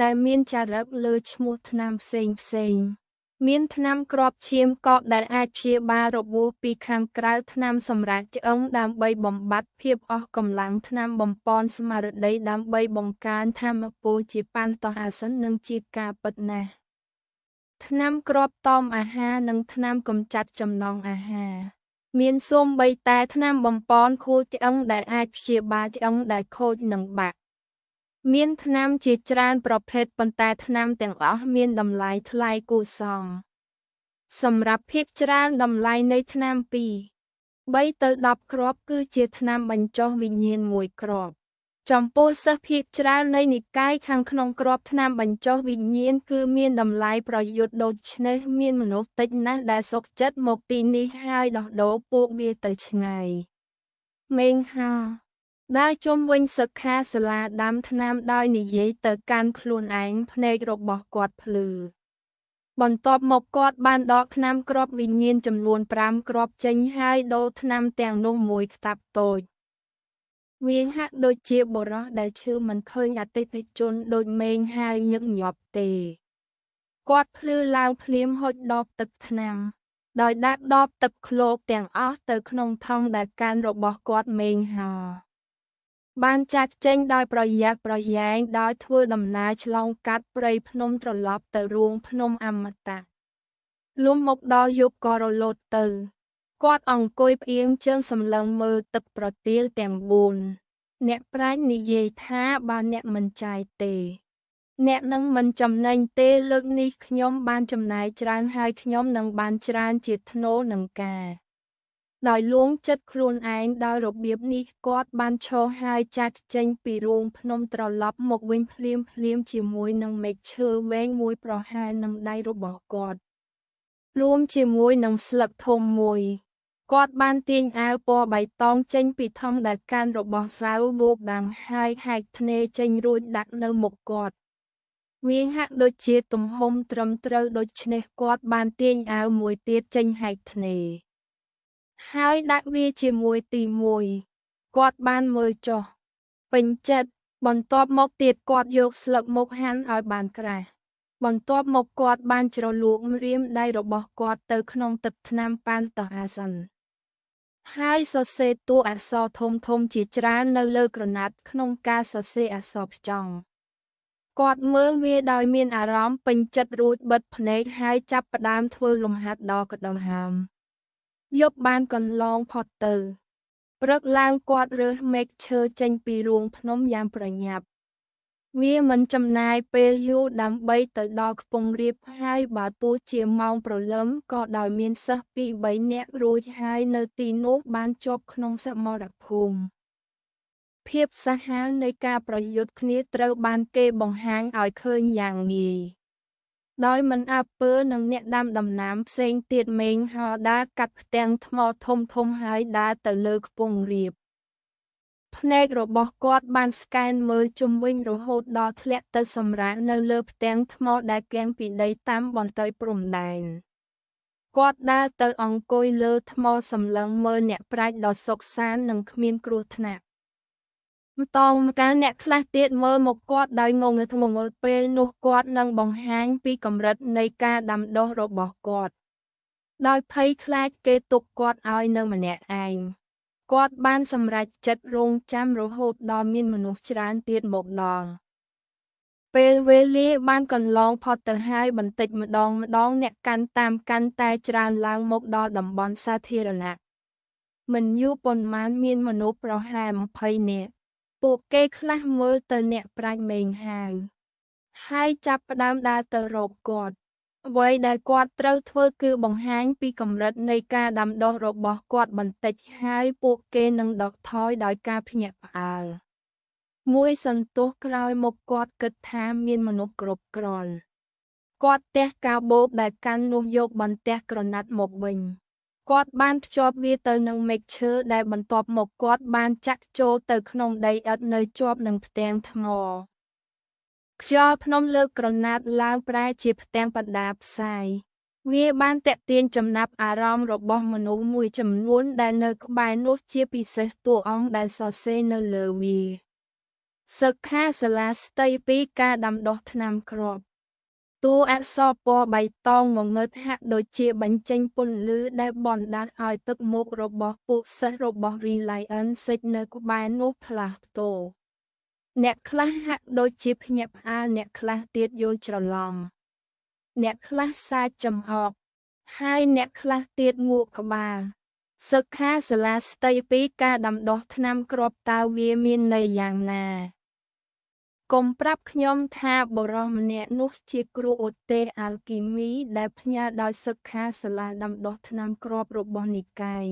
ដែលមានចារឹកលើឈ្មោះថ្នាំផ្សេងមានថ្នាំគ្រាប់ឈាមកកដែលអាចព្យាបាលរបួសពីខាងក្រៅថ្នាំសម្រាប់ឆ្អឹងដើម្បីបំបាត់ភាពអស់កម្លាំងថ្នាំបំប៉នស្មារតីដើម្បីបង្កើនថាមពលជាប៉ាន់តោះអាសិននិងជាការពិតណាស់ថ្នាំគ្រាប់តមអាហារនិងថ្នាំកម្ចាត់ចំណង់អាហារមានសូម្បីតែថ្នាំបំប៉នខួរឆ្អឹងដែលអាចព្យាបាលឆ្អឹងដែលខូចនិងបាក់មានថ្នាំជាច្រើនប្រភេទប៉ុន្តែថ្នាំទាំងអស់មានតម្លៃថ្លៃគួរសមសម្រាប់ភាគច្រើនតម្លៃនៃថ្នាំពី3ទៅ10គ្រាប់គឺជាថ្នាំបញ្ចុះវិញ្ញាណ1គ្រាប់ចំពោះសិស្សភាគច្រើននៃនិកាយខាងក្នុងគ្រាប់ថ្នាំបញ្ចុះវិញ្ញាណគឺមានតម្លៃប្រយុទ្ធដូច្នេះមានមនុស្សតិចណាស់ដែលសុខចិត្តមកទីនេះហើយដោះដូរពួកវាទៅឆ្ងាយមេងហាដើរជុំវិញសិក្ខាសាលាដាំថ្នាំដោយនិយាយទៅកាន់ខ្លួនឯងភ្នែករបស់គាត់ភ្លឺបន្ទាប់មកគាត់បានដកថ្នាំគ្រាប់វិញ្ញាណចំនួន5គ្រាប់ចេញហើយដូរថ្នាំទាំងនោះមួយខ្តាប់តូចវាហាក់ដូចជាបុរសដែលឈឺមិនឃើញអតិថិជនដូចមេងហើយញឹកញាប់ទេគាត់ភ្លឺឡើងភ្លាមហុចដបទឹកថ្នាំ ដោយដាក់ដបទឹកឃ្លោកទាំងអស់ទៅក្នុងថង់ដែលកាន់របស់គាត់មេងហោបានចាក់ចេញដោយប្រយ័ត្នប្រយែងដោយធ្វើដំណើរឆ្លងកាត់ព្រៃភ្នំត្រឡប់ទៅរូងភ្នំអមតៈលុះមកដល់យប់ក៏រលត់ទៅគាត់អង្គុយផ្អៀងជើងសម្លឹងមើលទឹកប្រទាលទាំង4អ្នកប្រាជ្ញនិយាយថាបើអ្នកមិនចាយទេអ្នកនឹងមិនចំណេញទេលើកនេះខ្ញុំបានចំណាយច្រើនហើយខ្ញុំនឹងបានច្រើនជាថ្នូរនឹងការដោយលួងចិត្តខ្លួនឯងដោយរបៀបនេះគាត់បានឈរហើយចាក់ចេញពីរូងភ្នំត្រឡប់មកវិញភ្លាមជាមួយនឹងមែកឈើវែងមួយប្រហែលនឹងដៃរបស់គាត់រួមជាមួយនឹងស្លឹកធំមួយគាត់បានទាញអាវពណ៌បៃតងចេញពីថង់ដែលកាន់របស់សាវបូកដាំងហើយហែកធ្នេចេញរួចដាក់នៅមុខគាត់វាហាក់ដូចជាទំហំត្រឹមត្រូវដូច្នេះគាត់បានទាញអាវមួយទៀតចេញហែកធ្នេហើយដាក់វាជាមួយទី1គាត់បានមើលចុះពេញចិត្តបន្ទាប់មកទៀតគាត់យកស្លឹកមកហាន់ឲ្យបានក្រាស់បន្ទាប់មកគាត់បានជ្រលក់ម្រាមដៃរបស់គាត់ទៅក្នុងទឹកថ្នាំប៉ានតោះអាសិនហើយសរសេរតួអក្សរធំជាច្រើននៅលើក្រណាត់ក្នុងការសរសេរអក្សរផ្ចង់គាត់មើលវាដោយមានអារម្មណ៍ពេញចិត្តរួចបិទភ្នែកហើយចាប់ផ្ដើមធ្វើលំហាត់ដល់កដង្ហើមយប់បានកន្លងផុតទៅព្រឹកឡើងគាត់រើសមែកឈើចេញពីរូងភ្នំយ៉ាងប្រញាប់វាមិនចំណាយពេលយូរដើម្បីទៅដល់ខ្ពង់រាបហើយបើទោះជាម៉ោងព្រលឹមក៏ដោយមានសិស្ស2 3នាក់រួចហើយនៅទីនោះបានជាប់ក្នុងសមរភូមិភាពសាហាវនៃការប្រយុទ្ធគ្នាត្រូវបានគេបង្ហាញឲ្យឃើញយ៉ាងងាយដោយមិនអើពើនឹងអ្នកដាំដំណាំផ្សេងទៀតមេងហោដើរកាត់ផ្ទាំងថ្មធំហើយដើរទៅលើខ្ពង់រាបភ្នែករបស់គាត់បានស្កែនមើលជុំវិញរហូតដល់ធ្លាក់ទៅសម្រាកនៅលើផ្ទាំងថ្មដែលគាំងពីដីតាមបន្ទាយព្រំដែនគាត់ដើរទៅអង្គុយលើថ្មសម្លឹងមើលអ្នកប្រាជ្ញដ៏សុខសាន្តនិងគ្មានគ្រោះថ្នាក់ម្តងម្កាលអ្នកខ្លះទៀតមើលមកគាត់ដោយងងឹតងងល់ពេលនោះគាត់នឹងបង្ហាញពីកម្រិតនៃការដាំដុះរបស់គាត់ដោយភ័យខ្លាចគេទុកគាត់ឲ្យនៅម្នាក់ឯងគាត់បានសម្រេចចិត្តរង់ចាំរហូតដល់មានមនុស្សច្រើនទៀតមកដល់ពេលវេលាបានកន្លងផុតទៅហើយបន្តិចម្ដងអ្នកកាន់តែច្រើនឡើងមកដល់តំបន់សាធារណៈមិនយូរប៉ុន្មានមានមនុស្សប្រហែល20នាក់ពួកគេខ្លះមើលទៅអ្នកប្រាជ្ញមេងហាវហើយចាប់ផ្ដើមដើរទៅរកគាត់អ្វីដែលគាត់ត្រូវធ្វើគឺបង្ហាញពីកម្រិតនៃការដាំដុះរបស់គាត់បន្តិចហើយពួកគេនឹងដកថយដោយការភ្ញាក់ផ្អើលមួយសន្ទុះក្រោយមកគាត់គិតថាមានមនុស្សគ្រប់គ្រាន់គាត់ទះកាបូបដែលកាន់នោះយកបន្ទះក្រណាត់មកវិញគាត់បានភ្ជាប់វាទៅនឹងមែកឈើដែលបន្ទាប់មកគាត់បានចាក់ចូលទៅក្នុងដីឥដ្ឋនៅជាប់នឹងផ្ទាំងថ្មខ្យល់ភ្នំលើក្រណាត់ឡើងប្រែជាផ្ទាំងបដាផ្សាយវាបានទាក់ទាញចំណាប់អារម្មណ៍របស់មនុស្សមួយចំនួនដែលនៅក្បែរនោះជាពិសេសតួអង្គដែលសរសេរនៅលើវាសិក្ខាសាលាស្តីពីការដាំដុះថ្នាំគ្រាប់តួអក្សរពណ៌បៃតងងងឹតហាក់ដូចជាបញ្ចេញពន្លឺដែលបណ្ដាលឲ្យទឹកមុខរបស់ពួកសិស្សរបស់ Reliance នៅក្បែរនោះផ្លាស់ប្ដូរអ្នកខ្លះហាក់ដូចជាភ្ញាក់ផ្អើលអ្នកខ្លះទៀតយល់ច្រឡំអ្នកខ្លះសាចចំអកហើយអ្នកខ្លះទៀតងក់ក្បាលសិក្ខាសាលាស្តីពីការដាំដុះថ្នាំគ្រាប់តើវាមានន័យយ៉ាងណាកុំប្រាប់ខ្ញុំថាបុរសម្នាក់នោះជាគ្រូឧទ្ទេសអាល់គីមីដែលផ្ញើដោយសិក្ខាសាលាដាំដុះថ្នាំគ្រាប់របស់និកាយ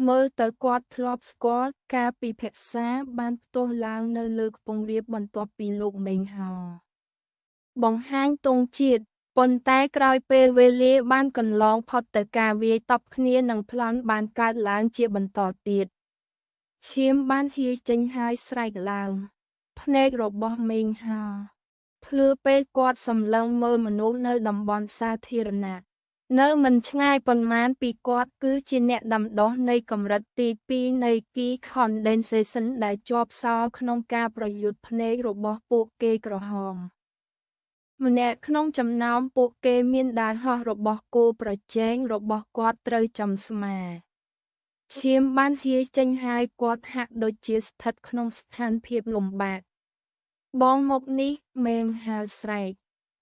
មើលទៅគាត់ធ្លាប់ស្គាល់ការពិភាក្សាបានផ្ទុះឡើងនៅលើខ្ពង់រាបបន្ទាប់ពីលោកមេងហោបង្ហាញទង់ជាតិប៉ុន្តែក្រោយពេលវេលាបានកន្លងផុតទៅការវាយតប់គ្នានឹងប្លន់បានកើតឡើងជាបន្តទៀតឈាមបានហៀចេញហើយស្រែកឡើងភ្នែករបស់មេងហោភ្លឺពេលគាត់សម្លឹងមើលមនុស្សនៅតំបន់សាធារណៈនៅមិនឆ្ងាយប៉ុន្មានពីគាត់គឺជាអ្នកដាំដុះនៃកម្រិតទី2នៃ Key Condensation ដែលជាប់សោក្នុងការប្រយុទ្ធភ្នែករបស់ពួកគេក្រហម ម្នាក់ក្នុងចំណោមពួកគេមានដាវហោះរបស់គោប្រជែងរបស់គាត់ត្រូវចំស្មាឈាមបានហៀចេញហើយគាត់ហាក់ដូចជាស្ថិតក្នុងស្ថានភាពលំបាកបងមកនេះមេងហៅស្រែក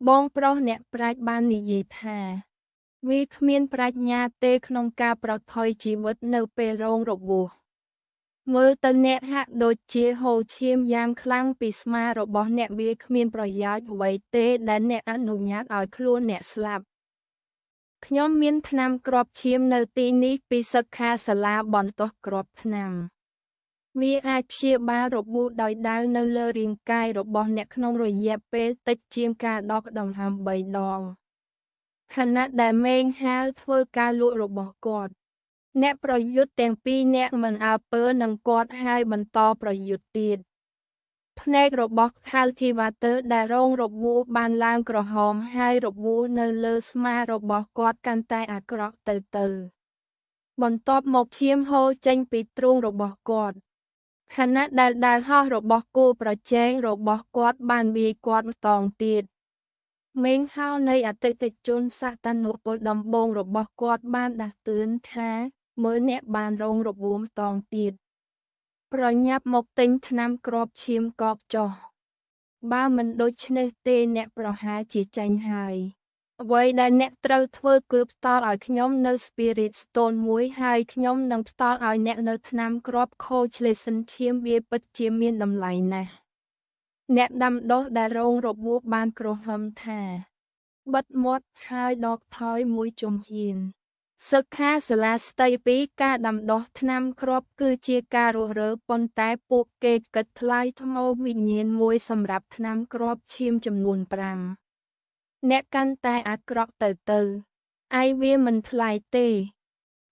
បងប្រុសអ្នកប្រាជ្ញបាននិយាយថាវាគ្មានប្រាជ្ញាទេក្នុងការប្រថុយជីវិតនៅពេលរងរបួសមើលទៅអ្នកហាក់ដូចជាហូរឈាមយ៉ាងខ្លាំងពីស្មារបស់អ្នកវាគ្មានប្រយោជន៍អ្វីទេដែលអ្នកអនុញ្ញាតឲ្យខ្លួនអ្នកស្លាប់ខ្ញុំមានថ្នាំគ្រាប់ឈាមនៅទីនេះពីសិក្ខាសាលាបន្ទាស់គ្រាប់ថ្នាំវាអាចព្យាបាលរបួសដោយដាវនៅលើរាងកាយរបស់អ្នកក្នុងរយៈពេលតិចជាងការដកដង្ហើម3 ដងខណៈដែលមេងហាវធ្វើការលក់របស់គាត់អ្នកប្រយុទ្ធទាំងពីរនាក់មិនអើពើនឹងគាត់ហើយបន្តប្រយុទ្ធទៀតភ្នែករបស់ Cultivator ដែលរងរបួសបានឡើងក្រហមហើយរបួសនៅលើស្មារបស់គាត់កាន់តែអាក្រក់ទៅបន្ទាប់មកឈាមហូរចេញពីទ្រូងរបស់គាត់ខណៈដែលដាវហោះរបស់គោប្រជែងរបស់គាត់បានវាយគាត់ម្តងទៀតមេងហោនៃអតិថិជនសាតានុពលដំបូងរបស់គាត់បានដាស់តឿនថាមើលអ្នកបានរងរបួសម្តងទៀតប្រញាប់មកទិញថ្នាំគ្រាប់ឈាមកកចុះបើមិនដូច្នេះទេអ្នកប្រហែលជាចាញ់ហើយអ្វីដែលអ្នកត្រូវធ្វើគឺផ្ដល់ឲ្យខ្ញុំនៅ Spirit Stone មួយហើយខ្ញុំនឹងផ្ដល់ឲ្យអ្នកនៅថ្នាំគ្រាប់ Coagulation ឈាមវាពិតជាមានតម្លៃណាស់អ្នកដាំដុះដែលរងរបួសបានគ្រហឹមថាបិទមាត់ហើយដកថយមួយជំហានសិក្ខាសាលាស្ដីពីការដាំដុះថ្នាំគ្រាប់គឺជាការរុះរើប៉ុន្តែពួកគេគិតថ្លៃថ្នូរវិញ្ញាណមួយសម្រាប់ថ្នាំគ្រាប់ឈាមចំនួន5អ្នកកាន់តែអាក្រក់ទៅឯវាមិនថ្លៃទេ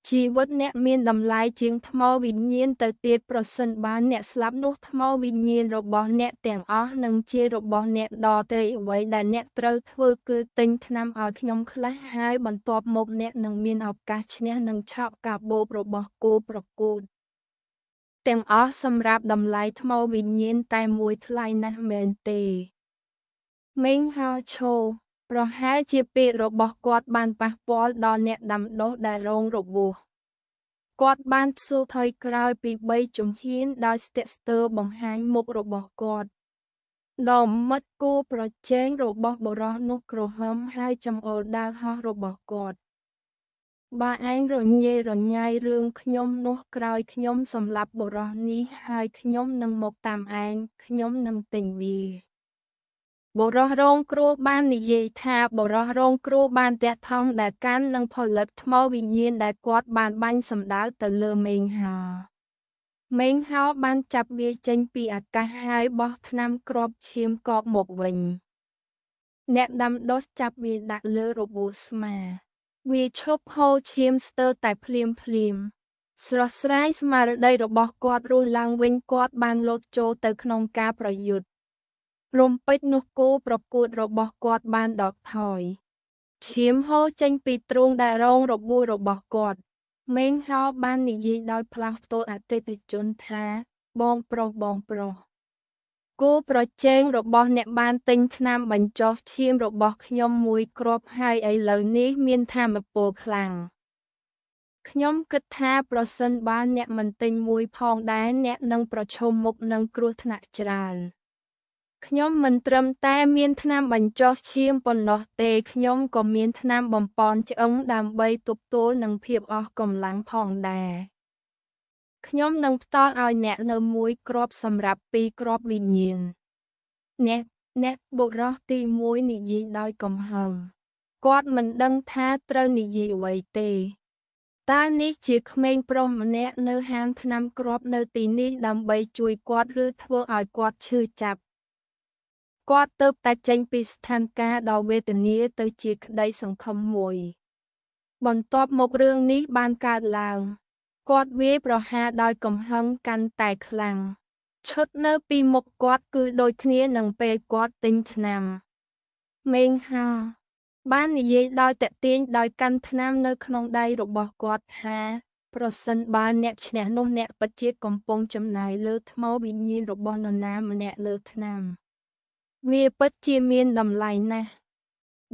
ជីវិតអ្នកមានតម្លៃជាងថ្មវិញ្ញាណទៅទៀតប្រសិនបើអ្នកស្លាប់នោះថ្មវិញ្ញាណរបស់អ្នកទាំងអស់នឹងជារបស់អ្នកដទៃអ្វីដែលអ្នកត្រូវធ្វើគឺទិញថ្នាំឲ្យខ្ញុំខ្លះហើយបន្ទាប់មកអ្នកនឹងមានឱកាសឈ្នះនឹងឆក់កាបូបរបស់គោប្រកួតទាំងអស់សម្រាប់តម្លៃថ្មវិញ្ញាណតែមួយថ្លៃណាស់មែនទេមេងហោឈោប្រហែលជាពាក្យរបស់គាត់បានប៉ះពាល់ដល់អ្នកដាំដុះដែលរងរបួសគាត់បានផ្សួរថយក្រោយពី3ជំហានដោយស្ទាក់ស្ទើរបង្ហាញមុខរបស់គាត់ដ៏មិត្តគូប្រជែងរបស់បុរសនោះក្រហមហើយចង្អុលដាវហោះរបស់គាត់បើឯងរញ៉េរញ៉ៃរឿងខ្ញុំនោះក្រោយខ្ញុំសម្លាប់បុរសនេះហើយខ្ញុំនឹងមកតាមឯងខ្ញុំនឹងទិញវាបុរសរងគ្រោះបាននិយាយថាបុរសរងគ្រោះបានតាក់ថងដែលកាន់នឹងផលិតថ្មវិញ្ញាណដែលគាត់បានបាញ់សម្ដៅទៅលើមេងហោបានចាប់វាចេញពីអាកាសហើយបោះថ្នាំគ្រាប់ឈាមកកមកវិញអ្នកដាំដុះចាប់វាដាក់លើរបួសស្មាវាឈប់ហូរឈាមស្ទើរតែភ្លាមស្រស់ស្រាយស្មារតីរបស់គាត់រស់ឡើងវិញគាត់បានលោតចូលទៅក្នុងការប្រយុទ្ធរំពេចនោះគោប្រកួតរបស់គាត់បានដកថយឈាមហូរចេញពីទ្រូងដែលរងរបួសរបស់គាត់មេងហោបាននិយាយដោយផ្លាស់ប្តូរអតិថិជនថាបងប្រុសគោប្រជែងរបស់អ្នកបានទិញថ្នាំបញ្ចុះឈាមរបស់ខ្ញុំមួយគ្រាប់ហើយឥឡូវនេះមានថាមពលខ្លាំងខ្ញុំគិតថាប្រសិនបើអ្នកមិនទិញមួយផងដែរអ្នកនឹងប្រឈមមុខនឹងគ្រោះថ្នាក់ច្រើនខ្ញុំមិនត្រឹមតែមានថ្នាំបញ្ចុះឈាមប៉ុណ្ណោះទេខ្ញុំក៏មានថ្នាំបំប៉នឆ្អឹងដើម្បីទប់ទល់នឹងភាពអស់កម្លាំងផងដែរខ្ញុំនឹងផ្ដល់ឲ្យអ្នកនៅមួយគ្រាប់សម្រាប់2គ្រាប់វិញ្ញាណអ្នកបុរសទី1និយាយដោយកំហឹងគាត់មិនដឹងថាត្រូវនិយាយអ្វីទេតើនេះជាក្មេងប្រុសម្នាក់នៅហាងថ្នាំគ្រាប់នៅទីនេះដើម្បីជួយគាត់ឬធ្វើឲ្យគាត់ឈឺចាប់គាត់ទើបតែចេញពីស្ថានភាពដ៏វេទនាទៅជាក្តីសង្ឃឹមមួយបន្ទាប់មករឿងនេះបានកើតឡើងគាត់វាយប្រហារដោយកំហឹងកាន់តែខ្លាំងឈុតនៅពីមុខគាត់គឺដូចគ្នានឹងពេលគាត់ទិញថ្នាំមេងហោបាននិយាយដោយតាក់ទាញដោយកាន់ថ្នាំនៅក្នុងដៃរបស់គាត់ថាប្រសិនបើអ្នកឈ្នះនោះអ្នកពិតជាកំពុងចំណាយលើថ្មវិញ្ញាណរបស់នរណាម្នាក់លើថ្នាំ វាពិតជាមានតម្លៃណាស់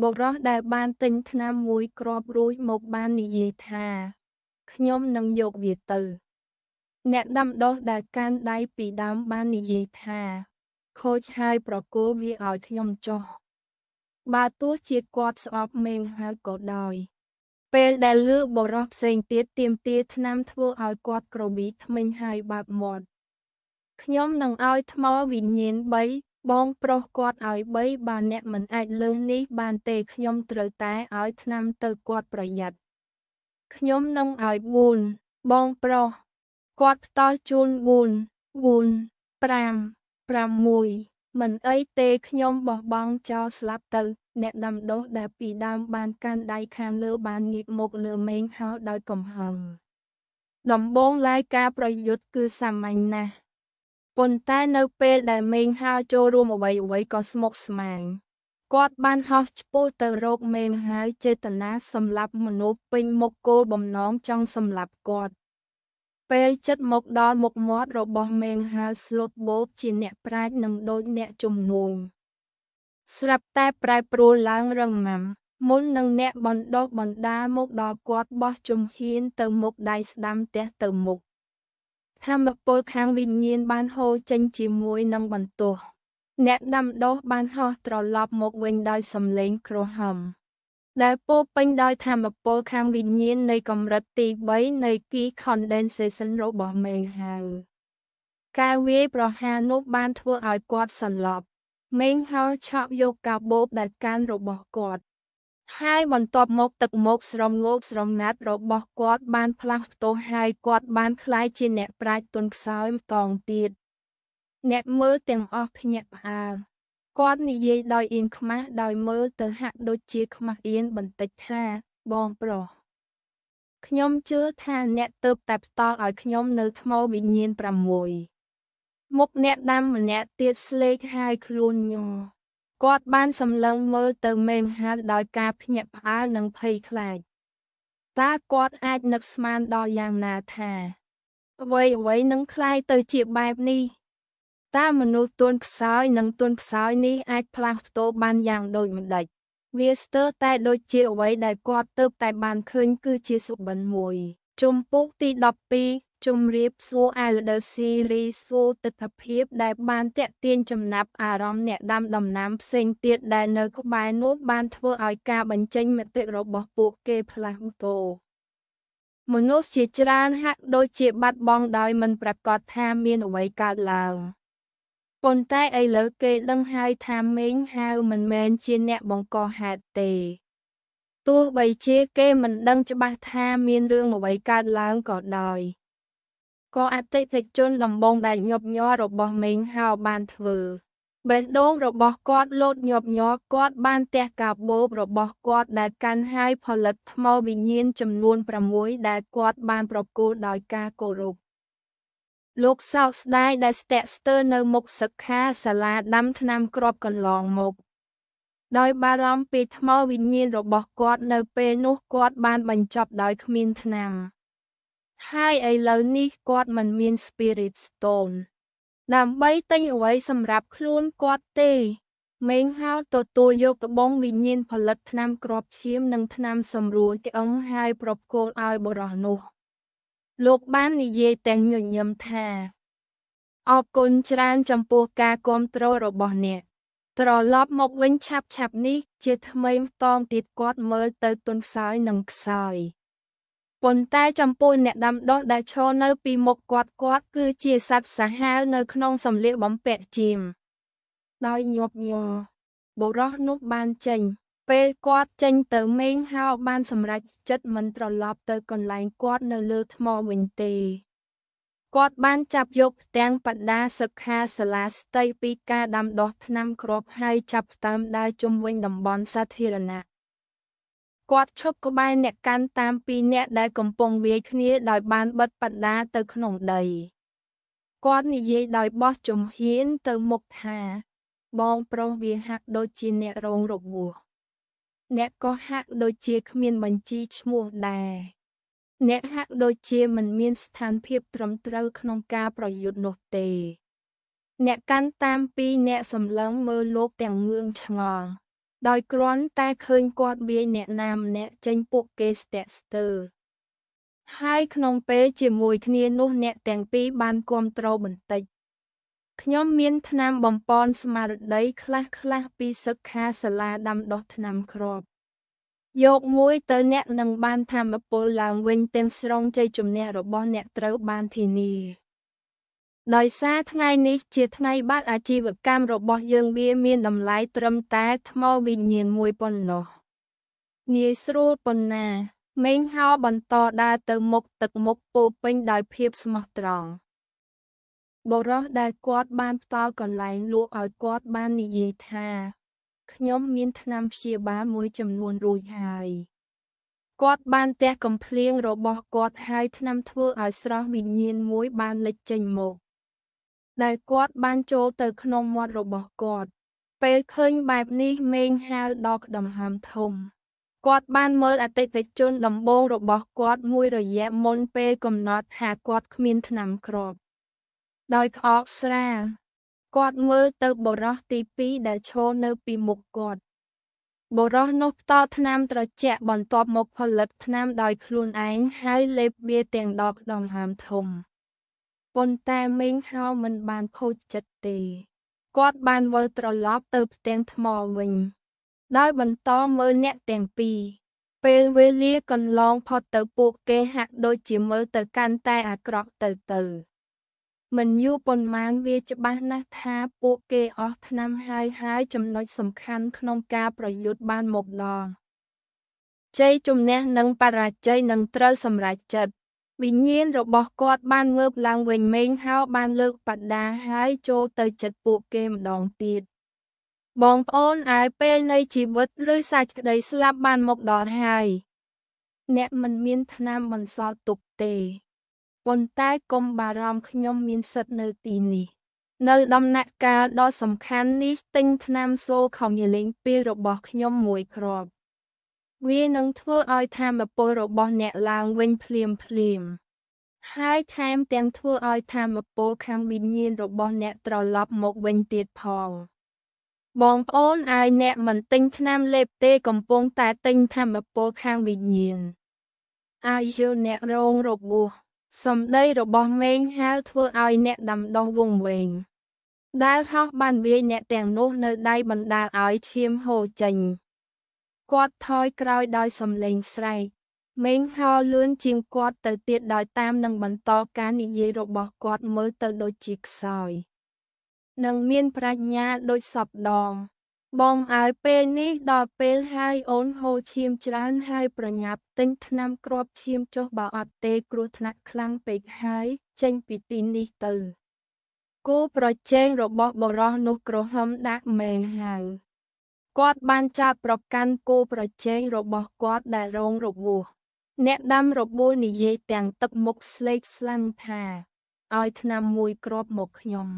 បុរសដែលបានទិញថ្នាំមួយគ្រាប់រួចមកបាននិយាយថាខ្ញុំនឹងយកវាទៅអ្នកដាំដុះដែលកាន់ដៃពីដើមបាននិយាយថាខូចហើយប្រគល់វាឲ្យខ្ញុំចុះបើទោះជាគាត់ស្អប់មេងហើយក៏ដោយពេលដែលលឺបុរសផ្សេងទៀតទាមទារថ្នាំធ្វើឲ្យគាត់ក្រវីធ្មេញហើយបើកមាត់ខ្ញុំនឹងឲ្យថ្មវិញ្ញាណ3បងប្រុសគាត់ឲ្យ3បើអ្នកមិនអាចលើសនេះបានទេខ្ញុំត្រូវតែឲ្យថ្នាំទៅគាត់ប្រយ័ត្នខ្ញុំនឹងឲ្យ4បងប្រុសគាត់ផ្ដល់ជូន4 5 មិនអីទេខ្ញុំបោះបង់ចោលស្លាប់ទៅអ្នកដាំដុះដែលពីដើមបានកាន់ដៃខាងលើបានងាកមកលើមេងហោដោយកំហឹងដំបូងឡើយការប្រយុទ្ធគឺសាមញ្ញណាស់ប៉ុន្តែនៅពេលដែលមេងហោចូលរួមអ្វីក៏ស្មុគស្មាញគាត់បានហោះឆ្ពោះទៅរកមេងហើយចេតនាសម្លាប់មនុស្សពេញមុខគោលបំណងចង់សម្លាប់គាត់ពេលចិត្តមកដល់មុខមាត់របស់មេងហៅស្លុតបូបជាអ្នកប្រាជ្ញនឹងដូចអ្នកជំនួញស្រាប់តែប្រែប្រួលឡើងរឹងមាំមុននឹងអ្នកបណ្ដុះបណ្ដាលមកដល់គាត់បោះជំហានទៅមុខដៃស្ដាំទះទៅមុខថាមពលខាងវិញ្ញាណបានហូរចេញជាមួយនឹងបន្ទោះអ្នកដាំដុះបានហោះត្រឡប់មកវិញដោយសំឡេងគ្រហឹមដែលពោពេញដោយថាមពលខាងវិញ្ញាណនៃកម្រិតទី3នៃ Key Condensation របស់មេងហៅការវាយប្រហារនោះបានធ្វើឲ្យគាត់សន្លប់មេងហៅឆក់យកកាបូបដែលកាន់របស់គាត់ហើយបន្ទាប់មកទឹកមុខស្រងោកស្រងាត់របស់គាត់បានផ្លាស់ប្ដូរហើយគាត់បានក្លាយជាអ្នកប្រាជ្ញទន់ខ្សោយម្តងទៀតអ្នកមើលទាំងអស់ភ្ញាក់ផ្អើលគាត់និយាយដោយអៀនខ្មាស់ដោយមើលទៅហាក់ដូចជាខ្មាស់អៀនបន្តិចថាបងប្រុសខ្ញុំជឿថាអ្នកទើបតែផ្ដល់ឲ្យខ្ញុំនៅថ្មវិញ្ញាណ6មុខអ្នកដាំម្នាក់ទៀតស្លេកហើយខ្លួនញ័រគាត់បានសម្លឹងមើលទៅមេងហាត់ដោយការភ្ញាក់ផ្អើលនិងភ័យខ្លាចតើគាត់អាចនឹកស្មានដល់យ៉ាងណាថាអ្វីនឹងคล้ายទៅជាបែបនេះតើមនុស្សទន់ខ្សោយនិងទន់ខ្សោយនេះអាចផ្លាស់ប្ដូរបានយ៉ាងដូចម្ដេចវាស្ទើរតែដូចជាអ្វីដែលគាត់ទើបតែបានឃើញគឺជាសុបិនមួយជំពូកទី12ជំរាបសួរ Elder Series សួរទិដ្ឋភាពដែលបានតាក់ទាញចំណាប់អារម្មណ៍អ្នកដាំដំណាំផ្សេងទៀតដែលនៅក្បែរនោះបានធ្វើឲ្យការបញ្ចេញមតិរបស់ពួកគេផ្លាស់ប្ដូរមនុស្សជាច្រើនហាក់ដូចជាបាត់បង់ដោយមិនប្រាកដថាមានអ្វីកើតឡើងប៉ុន្តែឥឡូវគេដឹងហើយថាមេងហៅមិនមែនជាអ្នកបង្កហេតុទេទោះបីជាគេមិនដឹងច្បាស់ថាមានរឿងអ្វីកើតឡើងក៏ដោយក៏អតិថិជនដំបូងដែលញាប់ញ័ររបស់មេងហៅបានធ្វើបេះដូងរបស់គាត់លោតញាប់ញ័រគាត់បានទះកាបូបរបស់គាត់ដែលកាន់ហើយផលិតថ្មវិញ្ញាណចំនួន6ដែលគាត់បានប្រគល់ដោយការគោរពលោកសោកស្ដាយដែលស្ទាក់ស្ទើរនៅមុខសិក្ខាសាលាដាំថ្នាំគ្រាប់កន្លងមកដោយបារម្ភពីថ្មវិញ្ញាណរបស់គាត់នៅពេលនោះគាត់បានបញ្ចប់ដោយគ្មានថ្នាំហើយឥឡូវនេះគាត់មិនមាន Spirit Stone ដើម្បីទិញអ្វីសម្រាប់ខ្លួនគាត់ទេមេងហៅទទួលយកត្បូងវិញ្ញាណផលិតថ្នាំគ្រាប់ឈាមនិងថ្នាំសម្រួលឆ្អឹងហើយប្រគល់ឲ្យបុរសនោះលោកបាននិយាយទាំងញញឹមថាអរគុណច្រើនចំពោះការគាំទ្ររបស់អ្នកត្រឡប់មកវិញឆាប់នេះជាថ្មីម្តងទៀតគាត់មើលទៅទន់ខ្សោយនិងខ្សោយប៉ុន្តែចំពោះអ្នកដាំដុះដែលឈរនៅពីមុខគាត់គឺជាសត្វសាហាវនៅក្នុងសម្លៀកបំពាក់ជាមដោយញាប់ញ័របុរសនោះបានចេញពេលគាត់ចេញទៅមេងហៅបានសម្រេចចិត្តមិនត្រឡប់ទៅកន្លែងគាត់នៅលើថ្មវិញទេគាត់បានចាប់យកផ្ទាំងបដាសិក្ខាសាលាស្តីពីការដាំដុះថ្នាំគ្រាប់ហើយចាប់ផ្ដើមដើរជុំវិញតំបន់សាធារណៈគាត់ឈប់ក្បែរអ្នកកាន់តាមពីរនាក់ដែលកំពុងវាយគ្នាដោយបានបិទបដាទៅក្នុងដីគាត់និយាយដោយបោះជំហានទៅមុខថាបងប្រុសវាហាក់ដូចជាអ្នករងរបួសអ្នកក៏ហាក់ដូចជាគ្មានបញ្ជីឈ្មោះដែរអ្នកហាក់ដូចជាមិនមានស្ថានភាពត្រឹមត្រូវក្នុងការប្រយុទ្ធនោះទេ អ្នកកាន់តាមពីរអ្នកសម្លឹងមើលលោកទាំងងឿងឆ្ងល់ដោយគ្រាន់តែឃើញគាត់វាយអ្នកណាម្នាក់ចេញពួកគេស្ទាក់ស្ទើរហើយក្នុងពេលជាមួយគ្នានោះអ្នកទាំងពីរបានគាំទ្របន្តិចខ្ញុំមានថ្នាំបំប៉នស្មារតីខ្លះពីសិក្ខាសាលាដាំដុះថ្នាំគ្រាប់យកមួយទៅអ្នកនឹងបានថាមពលឡើងវិញទាំងស្រុងជ័យជំនះរបស់អ្នកត្រូវបានធានាដោយសារថ្ងៃនេះជាថ្ងៃបើកអាជីវកម្មរបស់យើងវាមានតម្លៃត្រឹមតែថ្មវិញ្ញាណមួយប៉ុណ្ណោះងាយស្រួលប៉ុណ្ណាមេងហោបន្តដើរទៅមុខទឹកមុខពោពេញដោយភាពស្មោះត្រង់បុរសដែលគាត់បានផ្ដល់កន្លែងលក់ឲ្យគាត់បាននិយាយថាខ្ញុំមានថ្នាំព្យាបាលមួយចំនួនរួចហើយគាត់បានទះកំភ្លៀងរបស់គាត់ហើយថ្នាំធ្វើឲ្យស្រស់វិញ្ញាណមួយបានលេចចេញមកដែលគាត់បានចូលទៅក្នុងមាត់របស់គាត់ពេលឃើញបែបនេះមេងហៅដកដង្ហើមធំគាត់បានមើលអតិថិជនដំបូងរបស់គាត់មួយរយៈមុនពេលកំណត់ថាគាត់គ្មានថ្នាំគ្រាប់ដោយក្អកស្រាលគាត់មើលទៅបុរសទីពីរដែលឈរនៅពីមុខគាត់បុរសនោះផ្ដល់ថ្នាំត្រជាក់បន្ទាប់មកផលិតថ្នាំដោយខ្លួនឯងហើយលេបវាទាំងដកដង្ហើមធំប៉ុន្តែមេងហោមិនបានខូចចិត្តទេគាត់បានវិលត្រឡប់ទៅផ្ទាំងថ្មវិញដោយបន្តមើលអ្នកទាំងពីរពេលវេលាកន្លងផុតទៅពួកគេហាក់ដូចជាមើលទៅកាន់តែអាក្រក់ទៅមិនយូរប៉ុន្មានវាច្បាស់ណាស់ថាពួកគេអស់ថ្នាំហើយចំណុចសំខាន់ក្នុងការប្រយុទ្ធបានមកដល់ជ័យជំនះនិងបរាជ័យនឹងត្រូវសម្រេចចិត្តវិញ្ញាណរបស់គាត់បានងើបឡើងវិញមេងហោបានលើកបដាហើយចូលទៅចិត្តពួកគេម្ដងទៀតបងប្អូនអាយពេលនៃជីវិតឬសេចក្តីស្លាប់បានមកដល់ហើយអ្នកមិនមានថ្នាំបន្សល់ទុកទេប៉ុន្តែកុំបារម្ភខ្ញុំមានសិទ្ធិនៅទីនេះនៅដំណាក់កាលដ៏សំខាន់នេះទិញថ្នាំសូខំយលេងពីរបស់ខ្ញុំមួយគ្រាប់វានឹងធ្វើឲ្យថាមពលរបស់អ្នកឡើងវិញភ្លាមហើយថែមទាំងធ្វើឲ្យថាមពលខាងវិញ្ញាណរបស់អ្នកត្រឡប់មកវិញទៀតផងបងប្អូនអាយអ្នកមិនទិញថ្នាំលេបទេកំពុងតែទិញថាមពលខាងវិញ្ញាណអាយយអ្នករងរបួសសម្ដីរបស់មេងហៅធ្វើឲ្យអ្នកដាំដុះវង្វេងដែលហោះបានវាយអ្នកទាំងនោះនៅដៃបណ្ដាលឲ្យឈាមហូរចេញគាត់ថយក្រោយដោយសំឡេងស្រែកមេងហោលឿនជាងគាត់ទៅទៀតដោយតាមនឹងបន្តការនិយាយរបស់គាត់មើលទៅដូចជាខ្សោយនិងមានប្រាជ្ញាដូចសពដងបងឲ្យពេលនេះដល់ពេលហើយអូនហូរឈាមច្រើនហើយប្រញាប់ទិញថ្នាំគ្រាប់ឈាមចុះបើអត់ទេគ្រោះថ្នាក់ខ្លាំងពេកហើយចេញពីទីនេះទៅគូប្រជែងរបស់បុរសនោះក្រហមដាក់មេងហៅគាត់បានចាប់ប្រកាន់គូប្រជែងរបស់គាត់ដែលរងរបួសអ្នកដាំរបួសនិយាយទាំងទឹកមុខស្លេកស្លាំងថាឲ្យថ្នាំមួយគ្រាប់មកខ្ញុំ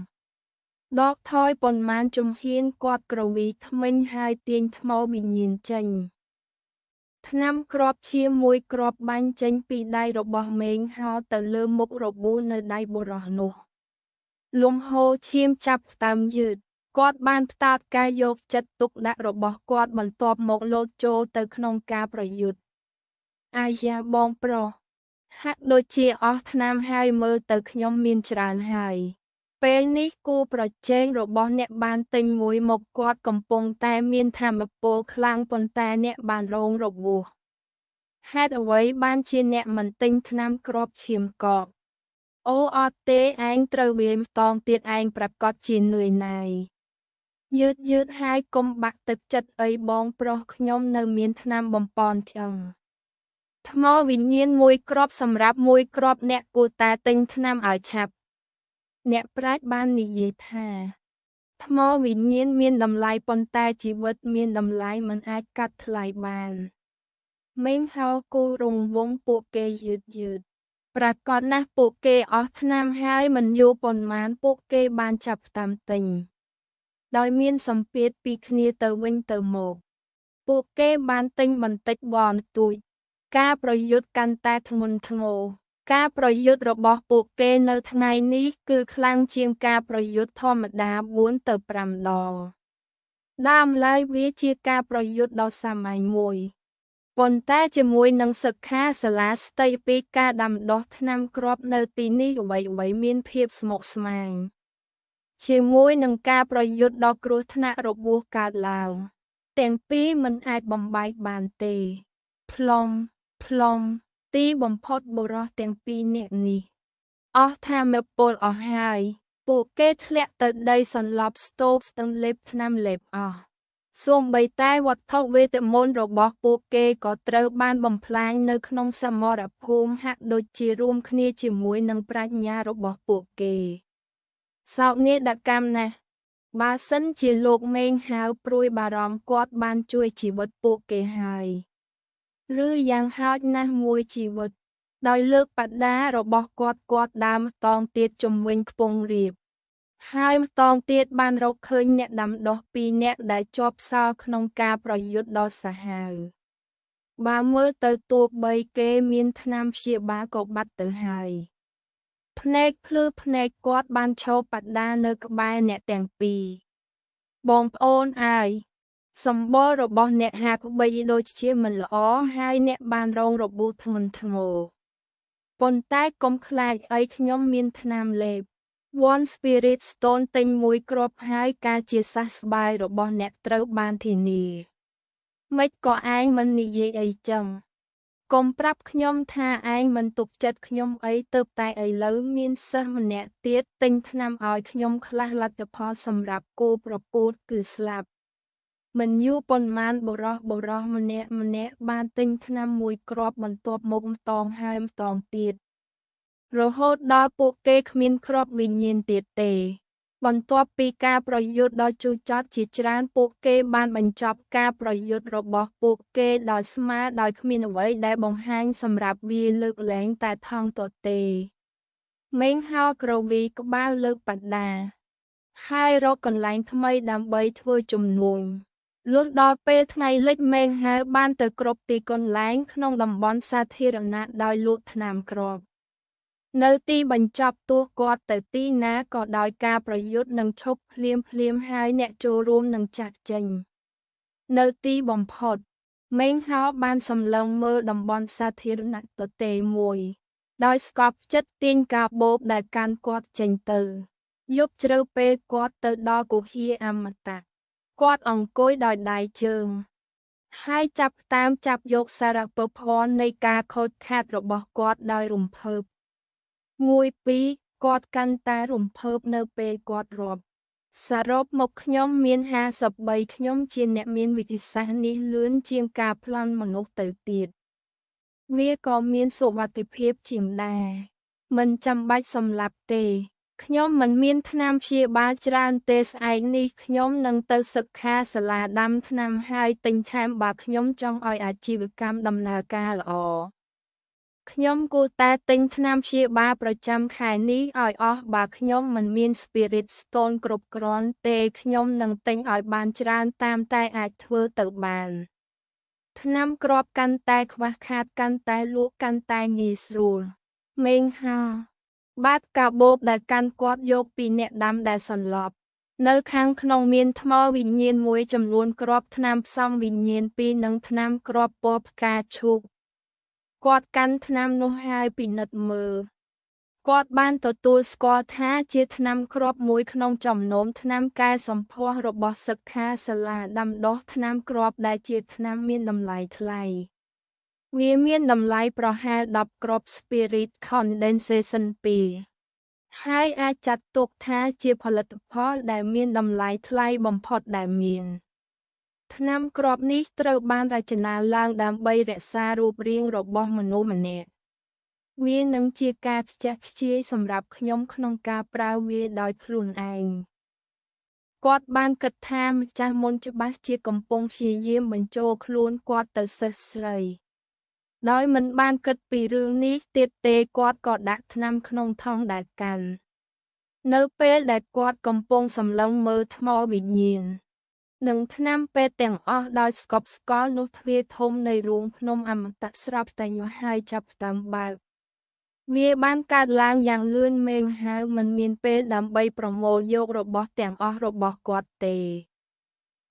ដកថយប៉ុន្មានជំហានគាត់ក្រវីធ្មេញហើយទាញថ្មវិញ្ញាណចេញថ្នាំគ្រាប់ឈាមមួយគ្រាប់បាញ់ចេញពីដៃរបស់មេងហោទៅលើមុខរបួសនៅដៃបុរសនោះលំហូរឈាមចាប់ផ្ដើមយឺតគាត់បានផ្ដោតការយកចិត្តទុកដាក់របស់គាត់បន្ទាប់មកលោតចូលទៅក្នុងការប្រយុទ្ធអាយ៉ាបងប្រុសហាក់ដូចជាអស់ថ្នាំហើយមើលទៅខ្ញុំមានច្រើនហើយពេលនេះគូប្រជែងរបស់អ្នកបានទិញមួយមកគាត់កំពុងតែមានថាមពលខ្លាំងប៉ុន្តែអ្នកបានរងរបួសហេតុអ្វីបានជាអ្នកមិនទិញថ្នាំគ្រាប់ឈាមកកអូអត់ទេឯងត្រូវវាយម្តងទៀតឯងប្រកាសជានឿយណាយយឺតហើយកុំបាក់ទឹកចិត្តអីបងប្រុសខ្ញុំនៅមានថ្នាំបំប៉នចឹងថ្មវិញ្ញាណមួយគ្រាប់សម្រាប់មួយគ្រាប់អ្នកគួរតែទិញថ្នាំឲ្យឆាប់អ្នកប្រាជ្ញបាននិយាយថាថ្មវិញ្ញាណមានតម្លៃប៉ុន្តែជីវិតមានតម្លៃមិនអាចកាត់ថ្លៃបានមេងហៅគូរង្វង់ពួកគេយឺតប្រាកដណាស់ពួកគេអស់ថ្នាំហើយមិនយូរប៉ុន្មានពួកគេបានចាប់ផ្ដើមទិញដោយមានសម្ពាធពីគ្នាទៅវិញទៅមកពួកគេបានទិញបន្តិចបន្តួចការប្រយុទ្ធកាន់តែធ្ងន់ធ្ងរ ការប្រយុទ្ធរបស់ពួកគេនៅថ្ងៃនេះគឺខ្លាំងជាងការប្រយុទ្ធធម្មតា4ទៅ5ដងដើមឡើយវាជាការប្រយុទ្ធដ៏សាមញ្ញមួយប៉ុន្តែជាមួយនឹងសិក្ខាសាលាស្តីពីការដាំដុះថ្នាំគ្រាប់នៅទីនេះអ្វីៗមានភាពស្មុគស្មាញជាមួយនឹងការប្រយុទ្ធដ៏គ្រោះថ្នាក់របួសកើតឡើងទាំងពីរមិនអាចបំបែកបានទេផ្លុំទីបំផុតបុរសទាំងពីរនាក់នេះអស់ថាមពលអស់ហើយពួកគេធ្លាក់ទៅដីសន្លប់ស្ទោកស្ទឹងលេបថ្នាំលេបអស់សូម្បីតែវត្ថុវេទមន្តរបស់ពួកគេក៏ត្រូវបានបំផ្លាញនៅក្នុងសមរភូមិហាក់ដូចជារួមគ្នាជាមួយនឹងប្រាជ្ញារបស់ពួកគេសោកនាដកម្មណាស់បើសិនជាលោកមេងហាវព្រួយបារម្ភគាត់បានជួយជីវិតពួកគេហើយឬយ៉ាងហោចណាស់មួយជីវិតដោយលើកបដារបស់គាត់ដើរម្តងទៀតជំវិញខ្ពង់រាបហើយម្តងទៀតបានរកឃើញអ្នកដាំដុះ2នាក់ដែលជាប់សោរក្នុងការប្រយុទ្ធដ៏សាហាវបើមើលទៅទោះបីគេមានថ្នាំព្យាបាលក៏បាត់ទៅហើយភ្នែកភ្លឺភ្នែកគាត់បានឈរបដានៅក្បែរអ្នកទាំងពីរបងប្អូនអើយសម្បល់របស់អ្នកហាក់បីដូចជាមិនល្អហើយអ្នកបានរងរបួសធ្ងន់ធ្ងរប៉ុន្តែកុំខ្លាចអីខ្ញុំមានថ្នាំលេប One Spirit Stone ទិញមួយគ្រាប់ហើយការជាសះស្បើយរបស់អ្នកត្រូវបានធានាម៉េចក៏ឯងមិននិយាយអីចឹងកុំប្រាប់ខ្ញុំថាឯងមិនទុកចិត្តខ្ញុំអីទៅតែឥឡូវមានសិស្សម្នាក់ទៀតទិញថ្នាំឲ្យខ្ញុំខ្លះលទ្ធផលសម្រាប់គូប្រកួតគឺស្លាប់មិនយូរប៉ុន្មានបុរសម្នាក់បានទិញថ្នាំមួយគ្រាប់បន្ទាប់មកម្តងហើយម្តងទៀតរហូតដល់ពួកគេគ្មានគ្រាប់វិញ្ញាណទៀតទេបន្ទាប់ពីការប្រយុទ្ធដ៏ជូរចត់ជាច្រើនពួកគេបានបញ្ចប់ការប្រយុទ្ធរបស់ពួកគេដោយស្មើដោយគ្មានអ្វីដែលបង្ហាញសម្រាប់វាលើកលែងតែថង់ទទេមេងហោក្រវីក្បាលលើកបដាហើយរកកន្លែងថ្មីដើម្បីធ្វើជំនួញលុះដល់ពេលថ្ងៃលិចមេងហៅបានទៅគ្រប់ទីកន្លែងក្នុងតំបន់សាធារណៈដោយលក់ថ្នាំគ្រាប់នៅទីបញ្ចប់ទោះគាត់ទៅទីណាក៏ដោយការប្រយុទ្ធនឹងឈប់ភ្លាមហើយអ្នកចូលរួមនឹងចាក់ចេញនៅទីបំផុតមេងហោបានសម្លឹងមើលតំបន់សាធារណៈទទេមួយដោយស្កប់ចិត្តទាញកាបូបដែលកាន់គាត់ចេញទៅយប់ជ្រៅពេលគាត់ទៅដល់គុហាអមតៈគាត់អង្គុយដោយដៃជើងហើយចាប់យកសារពើភ័ណ្ឌនៃការខូចខាតរបស់គាត់ដោយរំភើប1 2គាត់កាន់តែរំភើបនៅពេលគាត់រាប់សរុបមកខ្ញុំមាន53ខ្ញុំជាអ្នកមានវិធីសាស្ត្រនេះលឿនជាងការប្លន់មនុស្សទៅទៀតវាក៏មានសុវត្ថិភាពជាងដែរមិនចាំបាច់សម្លាប់ទេខ្ញុំមិនមានថ្នាំព្យាបាលច្រើនទេស្អែកនេះខ្ញុំនឹងទៅសិក្ខាសាលាដាំថ្នាំហើយទិញថែមបើខ្ញុំចង់ឲ្យអាជីវកម្មដំណើរការល្អខ្ញុំគួរតែទិញថ្នាំព្យាបាលប្រចាំខែនេះឲ្យអស់បើខ្ញុំមិនមាន Spirit Stone គ្រប់គ្រាន់ទេខ្ញុំនឹងទិញឲ្យបានច្រើនតាមតែអាចធ្វើទៅបានថ្នាំគ្រាប់កាន់តែខ្វះខាតកាន់តែលក់កាន់តែងាយស្រួលមេងហាបាតកាបូបដែលកាន់គាត់យកពីអ្នកដាំដែលសន្លប់នៅខាងក្នុងមានថ្មវិញ្ញាណមួយចំនួនគ្រាប់ថ្នាំផ្សំវិញ្ញាណ2និងថ្នាំគ្រាប់ពណ៌ផ្កាឈូកគាត់កាន់ថ្នាំនោះហើយពិនិត្យមើលគាត់បានទទួលស្គាល់ថាជាថ្នាំគ្រាប់មួយក្នុងចំណោមថ្នាំកែសម្ផស្សរបស់សិក្ខាសាលាដាំដុះថ្នាំគ្រាប់ដែលជាថ្នាំមានតម្លៃថ្លៃវាមានតម្លៃប្រហែល10គ្រាប់ Spirit Condensation 2ហើយអាចចាត់ទុកថាជាផលិតផលដែលមានតម្លៃថ្លៃបំផុតដែលមានថ្នាំគ្រាប់នេះត្រូវបានរចនាឡើងដើម្បីរក្សារូបរាងរបស់មនុស្សម្នាក់វានឹងជាការខ្ជះខ្ជាយសម្រាប់ខ្ញុំក្នុងការប្រើវាដោយខ្លួនឯងគាត់បានគិតថាម្ចាស់មុនច្បាស់ជាកំពុងព្យាយាមបញ្ចូលខ្លួនគាត់ទៅសិស្សស្រីដោយមិនបានគិតពីរឿងនេះទៀតទេគាត់ក៏ដាក់ថ្នាំក្នុងថង់ដែលកាន់នៅពេលដែលគាត់កំពុងសម្លឹងមើលថ្មវិញ្ញាណនិងថ្នាំពេទ្យទាំងអស់ដោយស្កប់ស្កល់នោះទ្វារធំនៃរូងភ្នំអមតៈស្រាប់តែញ័រហើយចាប់ផ្ដើមបើក វាបានកើតឡើងយ៉ាងលឿនមែនហើយមិនមានពេលដើម្បីប្រមូលយករបស់ទាំងអស់របស់គាត់ទេ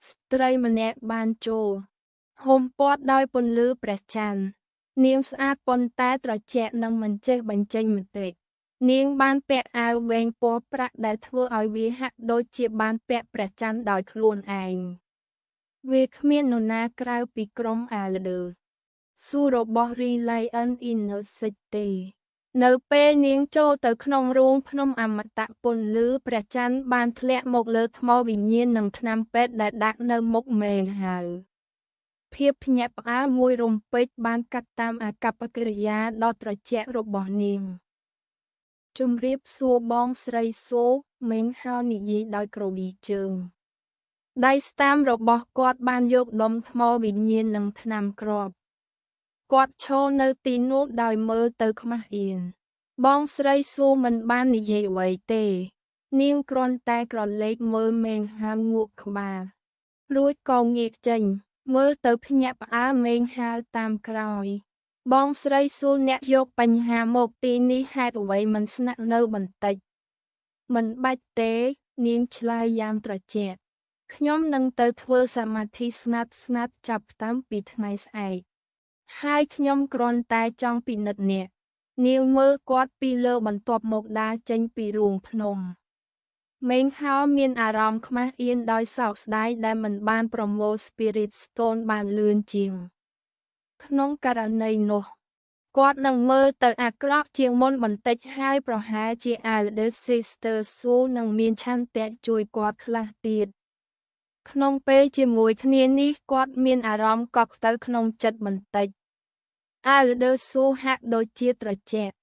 ស្ត្រីម្នាក់បានចូលហុំព័ទ្ធដោយពន្លឺព្រះច័ន្ទនាងស្អាតប៉ុន្តែត្រជាក់និងមិនចេះបញ្ចេញមតិនាងបានពាក់អាវវែងពណ៌ប្រាក់ដែលធ្វើឲ្យវាហាក់ដូចជាបានពាក់ព្រះច័ន្ទដោយខ្លួនឯងវាគ្មាននរណាក្រៅពីក្រុមអាលឌឺសួររបស់ Reliant Innocent ទេនៅពេលនាងចូលទៅក្នុងរូងភ្នំអមតៈពន្លឺព្រះច័ន្ទបានធ្លាក់មកលើថ្មវិញ្ញាណនិងថ្នាំពេទ្យដែលដាក់នៅមុខមេងហើយភាពភ្ញាក់ផ្អើលមួយរំពេចបានកាត់តាមអាកប្បកិរិយាដ៏ត្រជាក់របស់នាងជម្រាបសួរបងស្រីសូមេងហៅនិយាយដោយក្រវីជើងដៃស្តាំរបស់គាត់បានយកដុំថ្មវិញ្ញាណនិងថ្នាំគ្រាប់គាត់ឈរនៅទីនោះដោយមើលទៅខ្មាស់អៀនបងស្រីសួរមិនបាននិយាយអ្វីទេនាងគ្រាន់តែក្រឡេកមើលមេងហាមងក់ក្បាលរួចក៏ងាកចេញមើលទៅភ្ញាក់ផ្អើលមេងហាវតាមក្រោយបងស្រីសួរអ្នកយកបញ្ហាមកទីនេះហេតុអ្វីមិនស្នាក់នៅបន្តិចមិនបាច់ទេនាងឆ្លើយយ៉ាងត្រជាក់ខ្ញុំនឹងទៅធ្វើសមាធិស្ងាត់ចាប់តាំងពីថ្ងៃស្អែកហើយខ្ញុំគ្រាន់តែចង់ពិនិត្យអ្នកនាងមើលគាត់ពីលើបន្ទាប់មកដើរចេញពីរូងភ្នំមេងហោមានអារម្មណ៍ខ្មាស់អៀនដោយសោកស្ដាយដែលមិនបានប្រមូល Spirit Stone បានលឿនជាងក្នុងករណីនោះគាត់នឹងមើលទៅអាក្រក់ជាងមុនបន្តិចហើយប្រហែលជា Elder Sister Sue នឹងមានឆន្ទៈជួយគាត់ខ្លះទៀតក្នុងពេលជាមួយគ្នានេះគាត់មានអារម្មណ៍កក់ទៅក្នុងចិត្តបន្តិចElder Sue ហាក់ដូចជាត្រជាក់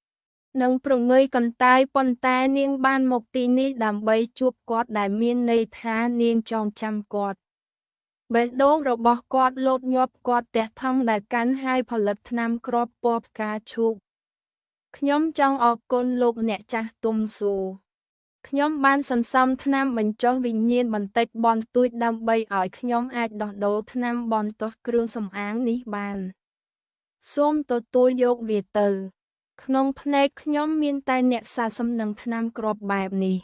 និងប្រងើយកន្តើយប៉ុន្តែនាងបានមកទីនេះដើម្បីជួបគាត់ដែលមានន័យថានាងចងចាំគាត់បេះដូងរបស់គាត់លោតញាប់គាត់ទះថង់ដែលកាន់ហើយផលិតថ្នាំគ្រាប់ពណ៌ផ្កាឈូកខ្ញុំចង់អរគុណលោកអ្នកចាស់ទុំស៊ូខ្ញុំបានសន្សំថ្នាំបញ្ចុះវិញ្ញាណបន្តិចបន្តួចដើម្បីឲ្យខ្ញុំអាចដោះដូរថ្នាំបន្ទាស់គ្រឿងសម្អាងនេះបានសូមទទួលយកវាទៅក្នុងភ្នែកខ្ញុំមានតែអ្នកសាសំនឹងថ្នាំគ្រាប់បែបនេះ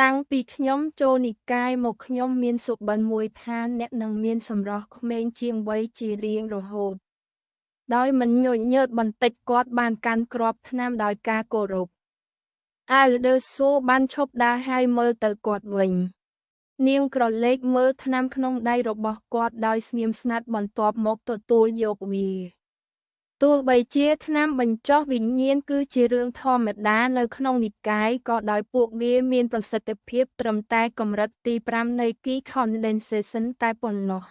តាំងពីខ្ញុំចូលនិកាយមកខ្ញុំមានសុបិនមួយថាអ្នកនឹងមានសម្រស់ក្មេងជាងវ័យជារៀងរហូតដោយមិនញញើតបន្តិចគាត់បានកាន់គ្រាប់ថ្នាំដោយការគោរពElder Sue បានឈប់ដើរហើយមើលទៅគាត់វិញនាងក្រឡេកមើលថ្នាំក្នុងដៃរបស់គាត់ដោយស្ងៀមស្ងាត់បន្ទាប់មកទទួលយកវាទោះបីជាថ្នាំបញ្ចុះវិញ្ញាណគឺជារឿងធម្មតានៅក្នុងនិកាយក៏ដោយពួកវាមានប្រសិទ្ធភាពត្រឹមតែកម្រិតទី5នៃ Key Condensation តែប៉ុណ្ណោះ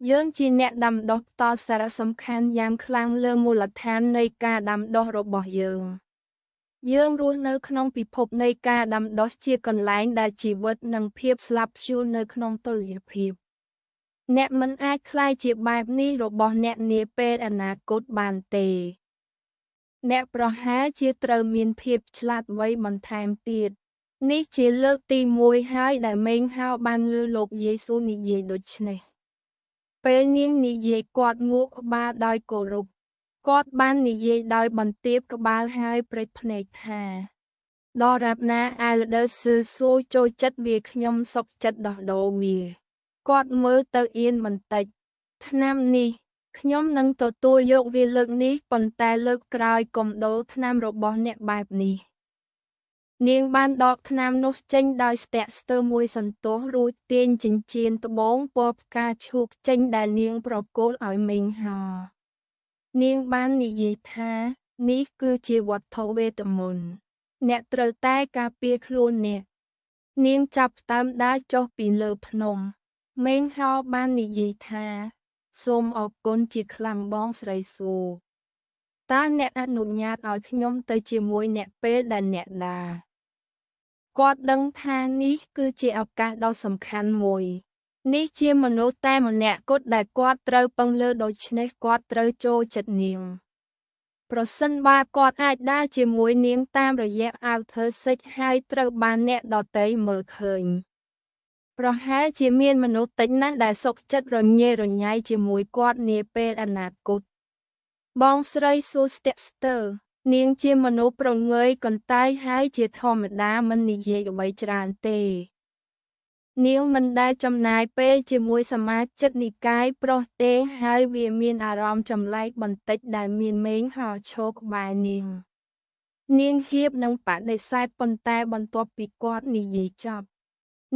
យើងជាអ្នកដាំដុះផ្ដល់សារៈសំខាន់យ៉ាងខ្លាំងលើមូលដ្ឋាននៃការដាំដុះរបស់យើងរស់នៅក្នុងពិភពនៃការដាំដុះជាកន្លែងដែលជីវិតនិងភាពស្លាប់ព្យួរនៅក្នុងតុល្យភាពអ្នកមិនអាចក្លាយជាបែបនេះរបស់អ្នកនាពេលអនាគតបានទេអ្នកប្រហែលជាត្រូវមានភាពឆ្លាតវៃបន្ថែមទៀតនេះជាលើកទី1ហើយដែលមេងហៅបានឮលោកយេស៊ូវនិយាយដូច្នេះពេលនាងនិយាយគាត់ងក់ក្បាលដោយគោរពគាត់បាននិយាយដោយបន្ទាបក្បាលហើយព្រិចភ្នែកថាដរាបណា Elder Sue ចូលចិត្តវាខ្ញុំសុខចិត្តដោះដូរវាគាត់មើលទៅអៀនបន្តិចថ្នាំនេះខ្ញុំនឹងទទួលយកវាលើកនេះប៉ុន្តែលើកក្រោយកុំដូរថ្នាំរបស់អ្នកបែបនេះនាងបានដកថ្នាំនោះចេញដោយស្ទាក់ស្ទើរមួយសន្ទុះរួចទាញចិញ្ចៀនត្បូងពណ៌ផ្កាឈូកចេញដែលនាងប្រគល់ឲ្យមេងហោនាងបាននិយាយថានេះគឺជាវត្ថុវេទមន្តអ្នកត្រូវតែការពារខ្លួនអ្នកនាងចាប់ផ្ដើមដើរចុះពីលើភ្នំមេងហោបាននិយាយថាសូមអរគុណជាខ្លាំងបងស្រីសួរតើអ្នកអនុញ្ញាតឲ្យខ្ញុំទៅជាមួយអ្នកពេលដែលអ្នកដើរគាត់ដឹងថានេះគឺជាឱកាសដ៏សំខាន់មួយនេះជាមនុស្សតែម្នាក់គត់ដែលគាត់ត្រូវពឹងលើដូច្នេះគាត់ត្រូវចូលចិត្តនាងប្រសិនបើគាត់អាចដើរជាមួយនាងតាមរយៈអាវធើសិចហើយត្រូវបានអ្នកដទៃមើលឃើញប្រហែលជាមានមនុស្សតិចណាស់ដែលសុខចិត្តរញ៉េរញ៉ៃជាមួយគាត់នាពេលអនាគតបងស្រីស៊ូស្ទាក់ស្ទើរ នាងជាមនុស្សប្រងើយកន្តាយហើយជាធម្មតាមិននិយាយអ្វីច្រើនទេ នាងមិនដែលចំណាយពេលជាមួយសមាជិកនិកាយប្រុសទេហើយវាមានអារម្មណ៍ចម្លែកបន្តិចដែលមានមេងហោឈរក្បែរនាង នាងហៀបនឹងបដិសេធប៉ុន្តែបន្ទាប់ពីគាត់និយាយចប់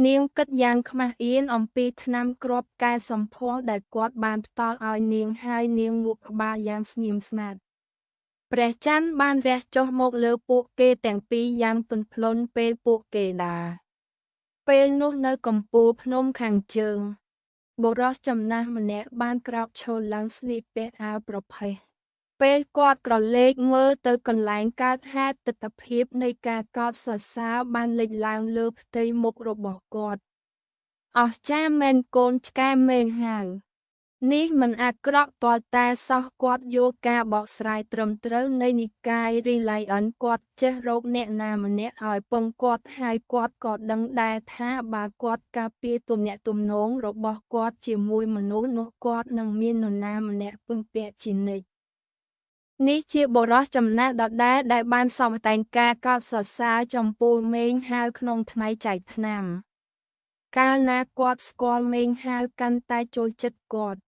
នាងគិតយ៉ាងខ្មាស់អៀនអំពីថ្នាំគ្រាប់កែសម្ផស្សដែលគាត់បានផ្ដល់ឲ្យនាងហើយនាងងក់ក្បាលយ៉ាងស្ងៀមស្ងាត់ ព្រះច័ន្ទបានរះចុះមកលើពួកគេទាំងពីរយ៉ាងទន់ភ្លន់ពេលពួកគេដើរ ពេលនោះនៅកំពូលភ្នំខាងជើង បុរសចំណាស់ម្នាក់បានក្រោកឈរឡើងស្លៀកពាក់អាវប្រផេះ ពេលគាត់ក្រឡេកមើលទៅកន្លែងកើតហេតុទិដ្ឋភាពនៃការកោតសរសើរបានលេចឡើងលើផ្ទៃមុខរបស់គាត់ អស្ចារ្យមែនកូនឆ្កែមេងហៅ នេះមិនអាក្រក់ទាល់តែសោះគាត់យល់ការបកស្រាយត្រឹមត្រូវនៃនិកាយរីឡៃអិនគាត់ចេះរកអ្នកណាម្នាក់ឲ្យពឹងគាត់ហើយគាត់ក៏ដឹងដែរថាបើគាត់ការពារទំនាក់ទំនងរបស់គាត់ជាមួយមនុស្សនោះគាត់នឹងមាននរណាម្នាក់ពឹងពាក់ជានិច្ច នេះជាបុរសចំណាស់ដដែលដែលបានសម្តែងការកោតសរសើរចំពោះមេងហៅក្នុងថ្ងៃចែកថ្នាំ កាលណាគាត់ស្គាល់មេងហៅកាន់តែចូលចិត្តគាត់